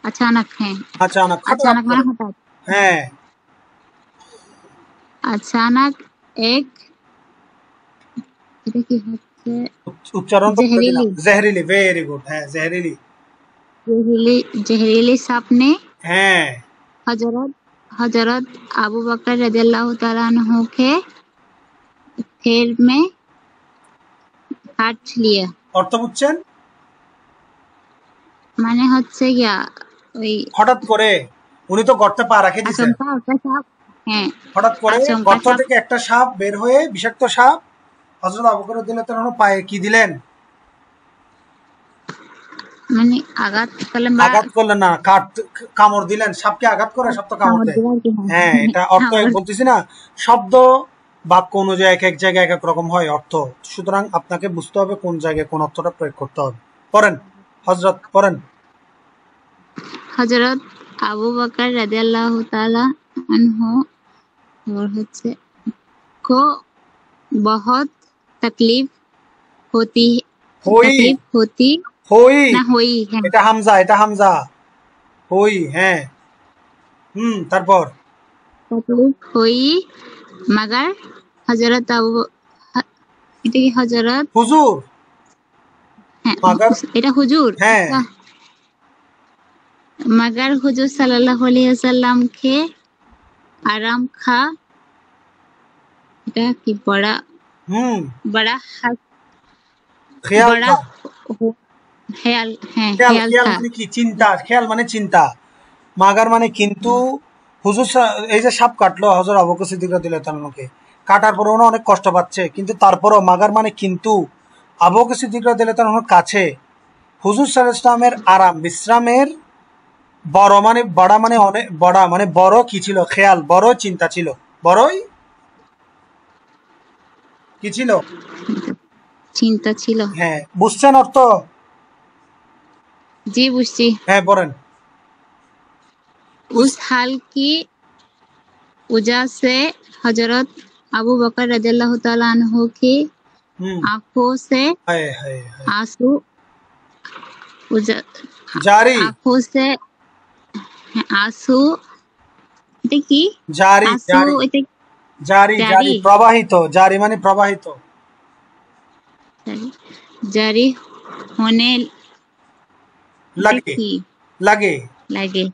Speaker 3: अचानक है,
Speaker 1: अचानक
Speaker 3: अचानक
Speaker 1: हठाৎ
Speaker 3: মানে
Speaker 1: করে।
Speaker 3: হঠাৎ,
Speaker 1: হ্যাঁ,
Speaker 3: अचानक एक, এটা কি হচ্ছে
Speaker 1: উচ্চারণ তো করে দিলাম।
Speaker 3: जहरीली
Speaker 1: জেহরিলি, ভেরি গুড। হ্যাঁ, জেহরিলি।
Speaker 3: जहरीली जहरीली सांप ने
Speaker 1: হ্যাঁ,
Speaker 3: हजरत हजरत अबू बकर रदियल्लाहु ताला अन्हु के पैर में काट लिया।
Speaker 1: অর্থ বুঝছেন?
Speaker 3: মানে হচ্ছে গিয়া ওই
Speaker 1: হঠাৎ করে উনি তো গর্তে পা রাখে দিয়েছেন,
Speaker 3: আচমকা একটা সাপ, হ্যাঁ
Speaker 1: হঠাৎ করে
Speaker 3: আচমকা
Speaker 1: গর্ত
Speaker 3: সাপ,
Speaker 1: থেকে একটা সাপ বের হয়ে, বিষাক্ত সাপ, হযরত আবু বকর রাদিয়াল্লাহু তাআলা আনহু পায়ে কি দিলেন?
Speaker 3: মানে আঘাত করলেন বা
Speaker 1: আঘাত করলেন না, কামড় দিলেন। সাপকে আঘাত করে, সাপ তো কামড়
Speaker 3: কামড়
Speaker 1: দেয়।
Speaker 3: দিল আর কি।
Speaker 1: হ্যাঁ, এটা অর্থ
Speaker 3: কামড়,
Speaker 1: বলতেছি না, শব্দ বাক্য অনুযায়ী এক এক জায়গায় এক এক রকম হয় অর্থ। সুতরাং আপনাকে বুঝতে হবে কোন জায়গায় কোন অর্থটা প্রয়োগ করতে হবে। পড়েন হযরত, পড়েন।
Speaker 3: हजरत আবু বকর রাদিয়াল্লাহু তাআলা अन्हु और হচ্ছে को बहुत तकलीफ होती
Speaker 1: হই,
Speaker 3: तकलीफ होती
Speaker 1: হই,
Speaker 3: ना हुई है,
Speaker 1: এটা হামজা, এটা হামজা, হই। হ্যাঁ, হুম, তারপর
Speaker 3: तकलीफ हुई मगर हजरत আবু, এটা কি হযরত,
Speaker 1: হুজুর,
Speaker 3: হ্যাঁ
Speaker 1: মাগার,
Speaker 3: এটা হুজুর,
Speaker 1: হ্যাঁ,
Speaker 3: मगर हुजूर सल्लल्लाहु अलैहि वसल्लम के आराम खा, এটা কি বড়া
Speaker 1: হুম,
Speaker 3: बड़ा
Speaker 1: খেয়াল
Speaker 3: बड़ा
Speaker 1: থা,
Speaker 3: ख्याल है,
Speaker 1: খেয়াল,
Speaker 3: ख्याल
Speaker 1: খেয়াল
Speaker 3: था।
Speaker 1: মানে কি? চিন্তা, খেয়াল মানে চিন্তা। মাগার মানে কিন্তু। হুজুর এই যে সাপ কাটলো হযরত আবু বকর সিদ্দিক রাদিয়াল্লাহু তাআলা আনহুকে, কাটার পরে ওনা অনেক কষ্ট পাচ্ছে, কিন্তু তারপরও মাগার মানে কিন্তু আবু বকর সিদ্দিক রাদিয়াল্লাহু তাআলা আনহুর কাছে হুজুর সাল্লাল্লাহু আলাইহি ওয়াসাল্লামের আরাম, বিশ্রামের বড় মানে বড়া মানে অনেক বড়া মানে বড় কি ছিল? খেয়াল, বড় চিন্তা ছিল, বড়ই কি ছিল?
Speaker 3: চিন্তা ছিল।
Speaker 1: হ্যাঁ, বুঝছেন অর্থ?
Speaker 3: জি বুঝছি।
Speaker 1: হ্যাঁ, বলেন।
Speaker 3: उस हाल की वजह से हजरत अबू बकर रदियल्लाहु ताला अन्हु की
Speaker 1: হুম,
Speaker 3: आंखों से
Speaker 1: হায় হায় হায়,
Speaker 3: आंसू
Speaker 1: জারি,
Speaker 3: आंखों से आंसू, এটা কি
Speaker 1: জারি,
Speaker 3: आंसू,
Speaker 1: জারি,
Speaker 3: এটা
Speaker 1: জারি জারি
Speaker 3: জারি
Speaker 1: প্রবাহিত, জারি মানে প্রবাহিত।
Speaker 3: জারি জারি होने
Speaker 1: লাগে
Speaker 3: কি
Speaker 1: লাগে
Speaker 3: লাগে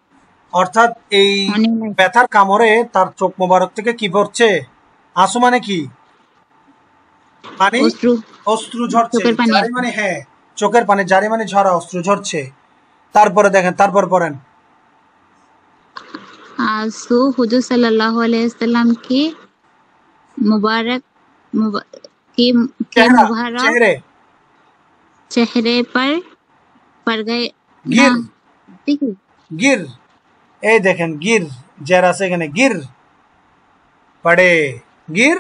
Speaker 1: অর্থাৎ এই
Speaker 3: होने लगे
Speaker 1: ব্যথার কামড়ে তার চোখ মোবারক থেকে কি পড়ছে? আসু মানে কি? পানি,
Speaker 3: অশ্রু
Speaker 1: অশ্রু ঝরছে।
Speaker 3: চোখের পানি
Speaker 1: জারি মানে হ্যাঁ চোখের পানি, জারি মানে ঝরা, অশ্রু ঝরছে। তারপরে দেখেন, তারপর পড়েন।
Speaker 3: आंसू हुजूर सल्लल्लाहु अलैहि वसल्लम की मुबारक मुबा- की के
Speaker 1: চেহারা,
Speaker 3: मुबारक
Speaker 1: চেহারে
Speaker 3: चेहरे पर पड़ गए ना
Speaker 1: গির,
Speaker 3: ठीक है
Speaker 1: গির, এই দেখেন গির, জের আছে এখানে, গির পড়ে, গির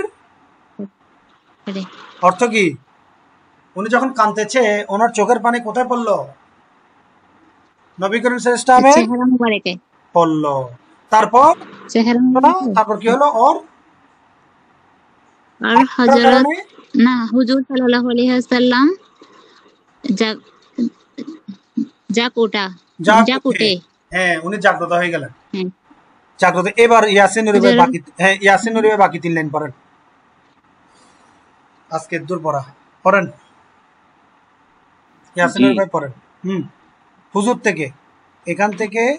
Speaker 3: पड़े
Speaker 1: অর্থ কি? উনি যখন কাঁদতেছে ওনার চোখের পানি কোথায় পড়লো? নবী করিম সাল্লাল্লাহু আলাইহি ওয়াসাল্লামের
Speaker 3: चेहरा मुबारक है
Speaker 1: পড়লো। তারপর
Speaker 3: चेहरा मुबारक है
Speaker 1: তারপর কি হলো? ওর
Speaker 3: और
Speaker 1: পানি পড়ার
Speaker 3: हजरत
Speaker 1: কারণে
Speaker 3: ना हुजूर सल्लल्लाहु अलैहि वसल्लम जाग जाग उठा जाग
Speaker 1: জাগ্রত,
Speaker 3: उठे
Speaker 1: হ্যাঁ উনি জাগ্রত হয়ে গেলেন।
Speaker 3: हैं
Speaker 1: জাগ্রত। এবার ইয়াসিন নুরি ভাই
Speaker 3: हजरत
Speaker 1: বাকি, হ্যাঁ ইয়াসিন নুরি ভাই বাকি 3 লাইন পড়েন। আজকে দূর পড়া পড়েন, ইয়াসিন
Speaker 2: জি
Speaker 1: নুরি ভাই পড়েন। হুজুর থেকে, এখান থেকে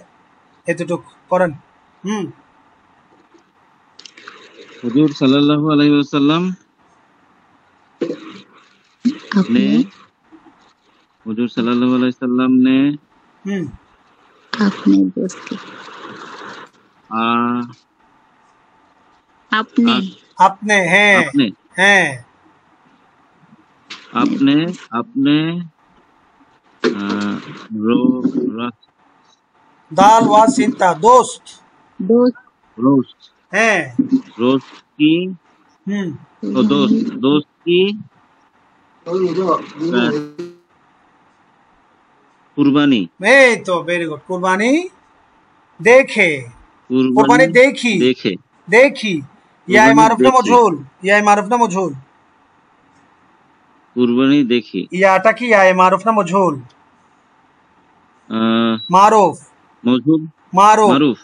Speaker 1: এতটুক পড়েন।
Speaker 2: হুজুর সাল্লাল্লাহু আলাইহি ওয়াসাল্লাম ने
Speaker 3: अपने
Speaker 2: हुजूर सल्लल्लाहु अलैहि वसल्लम ने
Speaker 1: হুম
Speaker 3: अपने दोस्त के
Speaker 2: आ,
Speaker 3: अपने
Speaker 2: आ-
Speaker 1: আপনি, হ্যাঁ
Speaker 2: अपने
Speaker 1: হ্যাঁ
Speaker 2: अपने अपने आ, रो रस-
Speaker 1: দাল ওয়া চিন্তা, দোস্ত,
Speaker 3: दोस्त
Speaker 2: रोस्ट
Speaker 1: হ্যাঁ
Speaker 2: रोस्ट की
Speaker 1: হুম
Speaker 2: तो दोस्त की कुर्बानी
Speaker 1: এই তো ভেরি গুড। কুরবানি দেখে, কুরবানি
Speaker 2: कुर्बानी
Speaker 1: দেখি,
Speaker 2: देखे
Speaker 1: দেখি, ইয়াই
Speaker 2: कुर्बानी
Speaker 1: মারুফ না
Speaker 2: देखी
Speaker 1: মজহুল? ইয়াই মারুফ না মজহুল?
Speaker 2: कुर्बानी देखी
Speaker 1: ইয়াটা কি ইয়াই মারুফ না মজহুল?
Speaker 2: आ,
Speaker 1: মারুফ,
Speaker 2: मौजूद
Speaker 1: মারুফ।
Speaker 2: मारूफ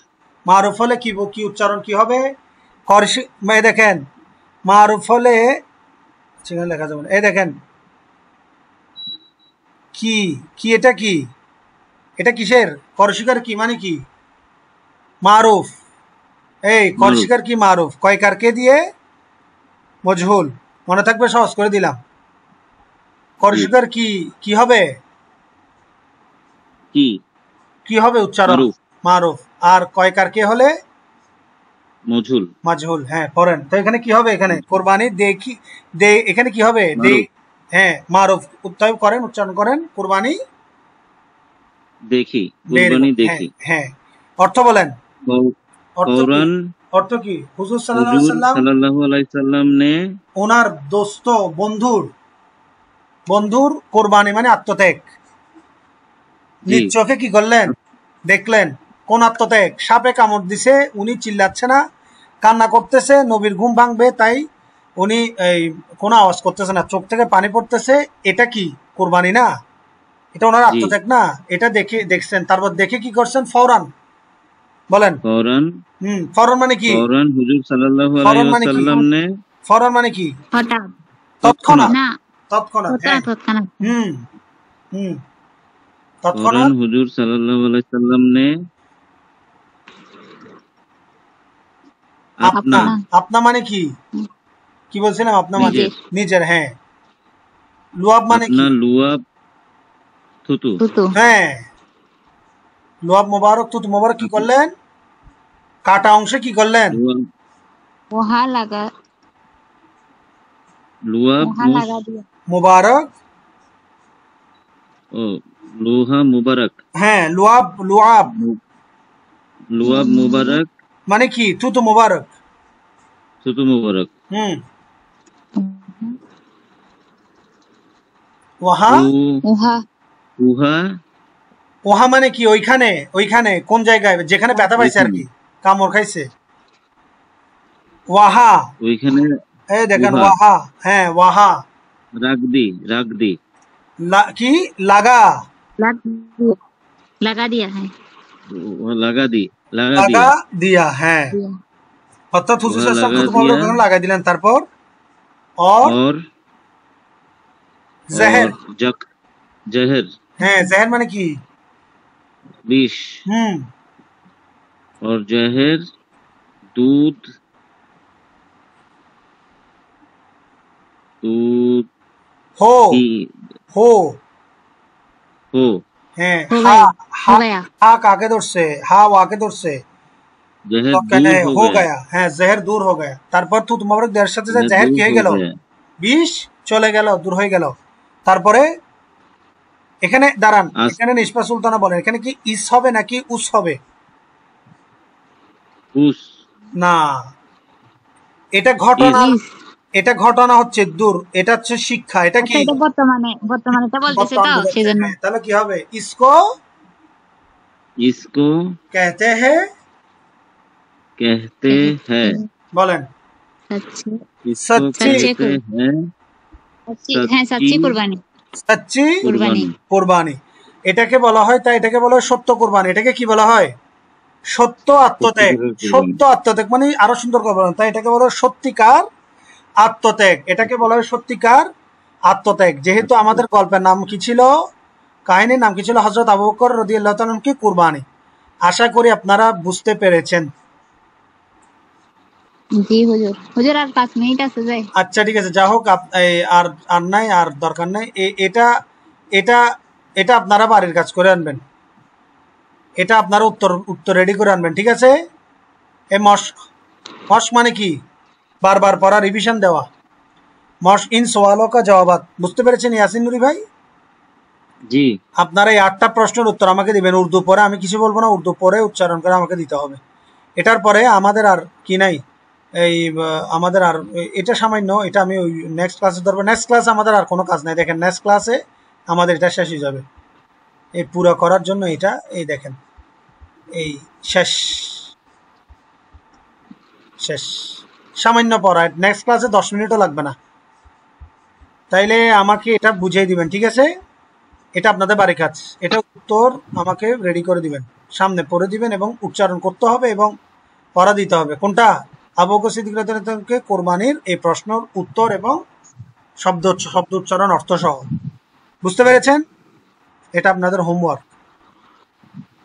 Speaker 1: মারুফ হলে কি কি উচ্চারণ কি হবে? করশি, এই দেখেন মারুফ হলে সেখানে লেখা যাবে না। এই দেখেন কি, কি এটা কি? এটা কিসের? করশিকার কি মানে কি? মারুফ। এই
Speaker 2: मारूफ
Speaker 1: করশিকার কি? মারুফ। কয়কার কে দিয়ে? মজহুল। মনে থাকবে, সহজ করে দিলাম।
Speaker 2: जी
Speaker 1: করশিকার কি কি হবে?
Speaker 2: की
Speaker 1: কি হবে উচ্চারণ?
Speaker 2: मारूफ
Speaker 1: মারুফ। আর কয়কার কে হলে?
Speaker 2: मौजूल
Speaker 1: মাজহুল। হ্যাঁ পড়েন তো, এখানে কি হবে? এখানে কোরবানি দেখি, এখানে কি হবে?
Speaker 2: मारूफ
Speaker 1: হ্যাঁ মারুফ। উত্তর করেন, উচ্চারণ করেন, কোরবানি
Speaker 2: देखी
Speaker 1: বের।
Speaker 2: कुर्बानी
Speaker 1: হ্যাঁ
Speaker 2: देखी
Speaker 1: হ্যাঁ অর্থ বলেন, অর্থ কি?
Speaker 2: फौरन
Speaker 1: অর্থ কি? হুজুর সাল্লাল্লাহু আলাইহি
Speaker 2: हुजूर
Speaker 1: সাল্লাম
Speaker 2: सल्लल्लाहु अलैहि वसल्लम ने
Speaker 1: ওনার দোস্ত, বন্ধুর, বন্ধুর কোরবানি মানে আত্মত্যাগ, নিজ
Speaker 2: जी
Speaker 1: চোখে কি করলেন? দেখলেন। কোন আত্মত্যাগ? সাপে কামড় দিছে, উনি চিল্লাচ্ছে না, কান্না করতেছে, নবীর ঘুম ভাঙবে তাই উনি এই কোনো আওয়াজ করতেছে না, চোখ থেকে পানি পড়তেছে। এটা কি কোরবানি না? এটা ওনার
Speaker 2: जी
Speaker 1: আত্মত্যাগ না? এটা দেখে দেখছেন, তারপর দেখে কি করছেন? ফৌরান বলেন।
Speaker 2: फौरन
Speaker 1: ফৌরান মানে কি?
Speaker 2: फौरन हुजूर सल्लल्लाहु अलैहि
Speaker 1: ফৌরান মানে কি?
Speaker 2: वसल्लम ने
Speaker 1: ফৌরান মানে কি?
Speaker 3: हठात
Speaker 1: তৎক্ষণাৎ,
Speaker 2: तत्क्षणात
Speaker 3: ना
Speaker 1: তৎক্ষণাৎ,
Speaker 3: होता
Speaker 1: হ্যাঁ
Speaker 3: तत्क्षणात
Speaker 1: হুম হুম
Speaker 2: फौरन
Speaker 1: তৎক্ষণাৎ।
Speaker 2: हुजूर सल्लल्लाहु अलैहि वसल्लम ने अपना
Speaker 1: আপনা,
Speaker 3: अपना
Speaker 1: আপনা মানে কি? কি বলছিলাম? আপনা মানে
Speaker 2: निजेर
Speaker 3: निजेर
Speaker 1: নিজের, হ্যাঁ। লুয়াব মানে কি?
Speaker 2: अपना लुआब थुतु
Speaker 3: थुतु
Speaker 1: হ্যাঁ লুয়াব মোবারক, তুতু মোবারক কি
Speaker 2: अप-
Speaker 1: করলেন? কাটা অংশে কি করলেন?
Speaker 2: लुआब
Speaker 3: वहाँ लगा
Speaker 2: लुआब
Speaker 3: वहाँ
Speaker 2: मुस
Speaker 3: लगा दिया
Speaker 1: মোবারক,
Speaker 2: ओ लोहा मुबारक
Speaker 1: হ্যাঁ লুয়াব, লুয়াব
Speaker 2: मु- लुआब मुबारक
Speaker 1: মানে কি? তুতু মোবারক।
Speaker 2: थुतु मुबारक
Speaker 1: ওহা,
Speaker 2: ऊ
Speaker 3: वहाँ
Speaker 2: उहा
Speaker 1: ওহা মানে কি? ওইখানে, ওইখানে কোন জায়গায়? যেখানে ব্যথা পাইছে আর
Speaker 2: ওইখানে
Speaker 1: কি, কামড় খাইছে। ওয়াহা,
Speaker 2: ওইখানে
Speaker 1: এই দেখেন
Speaker 2: উহা
Speaker 1: ওয়াহা, হ্যাঁ ওয়াহা।
Speaker 2: राग दी
Speaker 1: কি? লাগা,
Speaker 3: लगा दिया है
Speaker 2: वो लगा दी लगा
Speaker 1: লাগা
Speaker 2: दिया
Speaker 1: দিয়া, হ্যাঁ
Speaker 3: दिया
Speaker 1: অর্থাৎ হুজুর
Speaker 2: वहाँ
Speaker 1: সাল্লাল্লাহু
Speaker 2: लगा
Speaker 1: আলাইহি ওয়াসাল্লাম
Speaker 2: दिया
Speaker 1: লাগাই দিলেন, তারপর और
Speaker 2: और
Speaker 1: जहर।
Speaker 2: जहर
Speaker 1: হ্যাঁ, জহর মানে কি?
Speaker 2: विष
Speaker 1: হুম,
Speaker 2: और जहर दूध दूध
Speaker 1: हो
Speaker 2: की
Speaker 1: हो
Speaker 2: हो
Speaker 1: হ্যাঁ,
Speaker 3: हो
Speaker 1: হা
Speaker 3: गया
Speaker 1: হা
Speaker 3: हो गया
Speaker 1: হা কাকে ধরছে? হা ওয়াকে ধরছে,
Speaker 2: जहर
Speaker 1: তো
Speaker 2: दूर
Speaker 1: कहते
Speaker 2: हो
Speaker 1: हो
Speaker 2: गया
Speaker 1: गया। হ্যাঁ, জহর দূর हो गया। তারপর থুতু মুবারক দেওয়ার সাথে সাথে
Speaker 2: जहर
Speaker 1: জহর
Speaker 2: दूर
Speaker 1: কি হয়ে
Speaker 2: हो
Speaker 1: গেল?
Speaker 2: गया
Speaker 1: বিষ চলে গেল, দূর হয়ে গেল। তারপরে এখানে দাঁড়ান,
Speaker 2: आस
Speaker 1: এখানে নিসবা সুলতানা বলেন, এখানে কি ইস হবে নাকি উস হবে?
Speaker 2: उस
Speaker 1: না, এটা ঘটনা,
Speaker 3: इस
Speaker 1: এটা ঘটনা হচ্ছে দূর, এটা হচ্ছে শিক্ষা। এটা
Speaker 3: আচ্ছা
Speaker 1: কি?
Speaker 3: এটা বর্তমানেটা বলতেছে তো
Speaker 1: বর্তমান বোঝাচ্ছে।
Speaker 3: সেজন্য
Speaker 1: হ্যাঁ, তাহলে কি হবে? ইসকো
Speaker 2: इसको
Speaker 1: कहते हैं,
Speaker 2: कहते हैं
Speaker 1: বলেন
Speaker 3: सच्ची
Speaker 2: इसको
Speaker 1: सच्ची
Speaker 3: सच्चे
Speaker 2: कहते हैं
Speaker 3: হ্যাঁ
Speaker 2: सच्ची
Speaker 3: सच्ची कुर्बानी
Speaker 1: সচ্চি
Speaker 3: কুরবানি
Speaker 1: কোরবানি। এটাকে বলা হয়, তাই এটাকে বলা হয় সত্য কোরবানি। এটাকে কি বলা হয়? সত্য আত্মত্যাগ।
Speaker 2: সত্যিকারের কোরবানি।
Speaker 1: সত্য আত্মত্যাগ মানে আরো সুন্দর করে বলেন, তাই এটাকে বলা হয় সত্যিকার আত্মত্যাগ। এটাকে বলা হয় সত্যিকার আত্মত্যাগ। যেহেতু আমাদের গল্পের নাম কি ছিল, কাহিনীর নাম কি ছিল? হযরত আবু বকর রাদিয়াল্লাহু তাআলা কি কুরবানি। আশা করি আপনারা বুঝতে পেরেছেন।
Speaker 3: জি হুজুর হুজুর আর 5 মিনিট আছে যাই
Speaker 1: আচ্ছা ঠিক আছে, যা হোক, আর আর নাই, আর দরকার নাই। এটা এটা এটা আপনারা বাড়ির কাজ করে আনবেন, এটা আপনারা উত্তর রেডি করে আনবেন, ঠিক আছে? এই মশক, মশক মানে কি? বারবার পড়া, রিভিশন দেওয়া। মশক ইন সওয়ালো কা জবাবাত। বুঝতে পেরেছেন ইয়াসিন নুরি ভাই?
Speaker 2: जी
Speaker 1: আপনারা এই 8টা প্রশ্নের উত্তর আমাকে দিবেন উর্দু পরে। আমি কিছু বলবো না, উর্দু পরে উচ্চারণ করে আমাকে দিতে হবে। এটার পরে আমাদের আর কি নাই, এই আমাদের আর এটা সামান্য, এটা আমি ওই নেক্সট ক্লাসে ধরবো। নেক্সট ক্লাসে আমাদের আর কোনো কাজ নাই। দেখেন নেক্সট ক্লাসে আমাদের এটা শেষ হয়ে যাবে। এই পুরো করার জন্য এটা, এই দেখেন, এই শেষ শেষ সামান্য পড়া। নেক্সট ক্লাসে 10 মিনিটও লাগবে না। তাইলে আমাকে এটা বুঝিয়ে দিবেন, ঠিক আছে? এটা আপনাদের বাড়ি কাজ। এটা উত্তর আমাকে রেডি করে দিবেন, সামনে পড়ে দিবেন এবং উচ্চারণ করতে হবে এবং পড়া দিতে হবে। কোনটা? আবু বকর সিদ্দিক রাদিয়াল্লাহু তাআলাকে কোরবানির এই প্রশ্নের উত্তর এবং শব্দ উচ্চারণ অর্থ সহ। বুঝতে পেরেছেন? এটা আপনাদের হোমওয়ার্ক,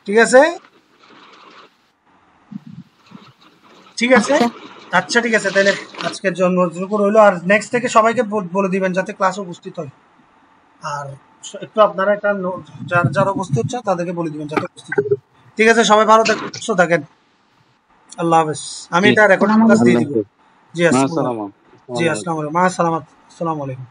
Speaker 1: ঠিক আছে? ঠিক আছে,
Speaker 3: আচ্ছা
Speaker 1: আচ্ছা ঠিক আছে। তাহলে আজকের জন্য এতটুকু রইলো। আর নেক্সট থেকে সবাইকে বলে দিবেন যাতে ক্লাসে উপস্থিত হয়। আর একটু আপনারা একটা যারা উপস্থিত হচ্ছে তাদেরকে বলে দিবেন যাতে উপস্থিত হয়। ঠিক আছে, সবাই ভালো থাকেন, সুস্থ থাকেন। আল্লাহ হাফেজ। আমি
Speaker 2: जी
Speaker 1: এটা রেকর্ডিং ক্লাস দিয়ে
Speaker 2: अल्लाह
Speaker 1: দিব।
Speaker 2: हाफिज
Speaker 1: জি
Speaker 2: मां
Speaker 1: আসসালামু
Speaker 2: सलामा
Speaker 1: জি আসসালামু আলাইকুম। মা সালামাত, আসসালামু আলাইকুম।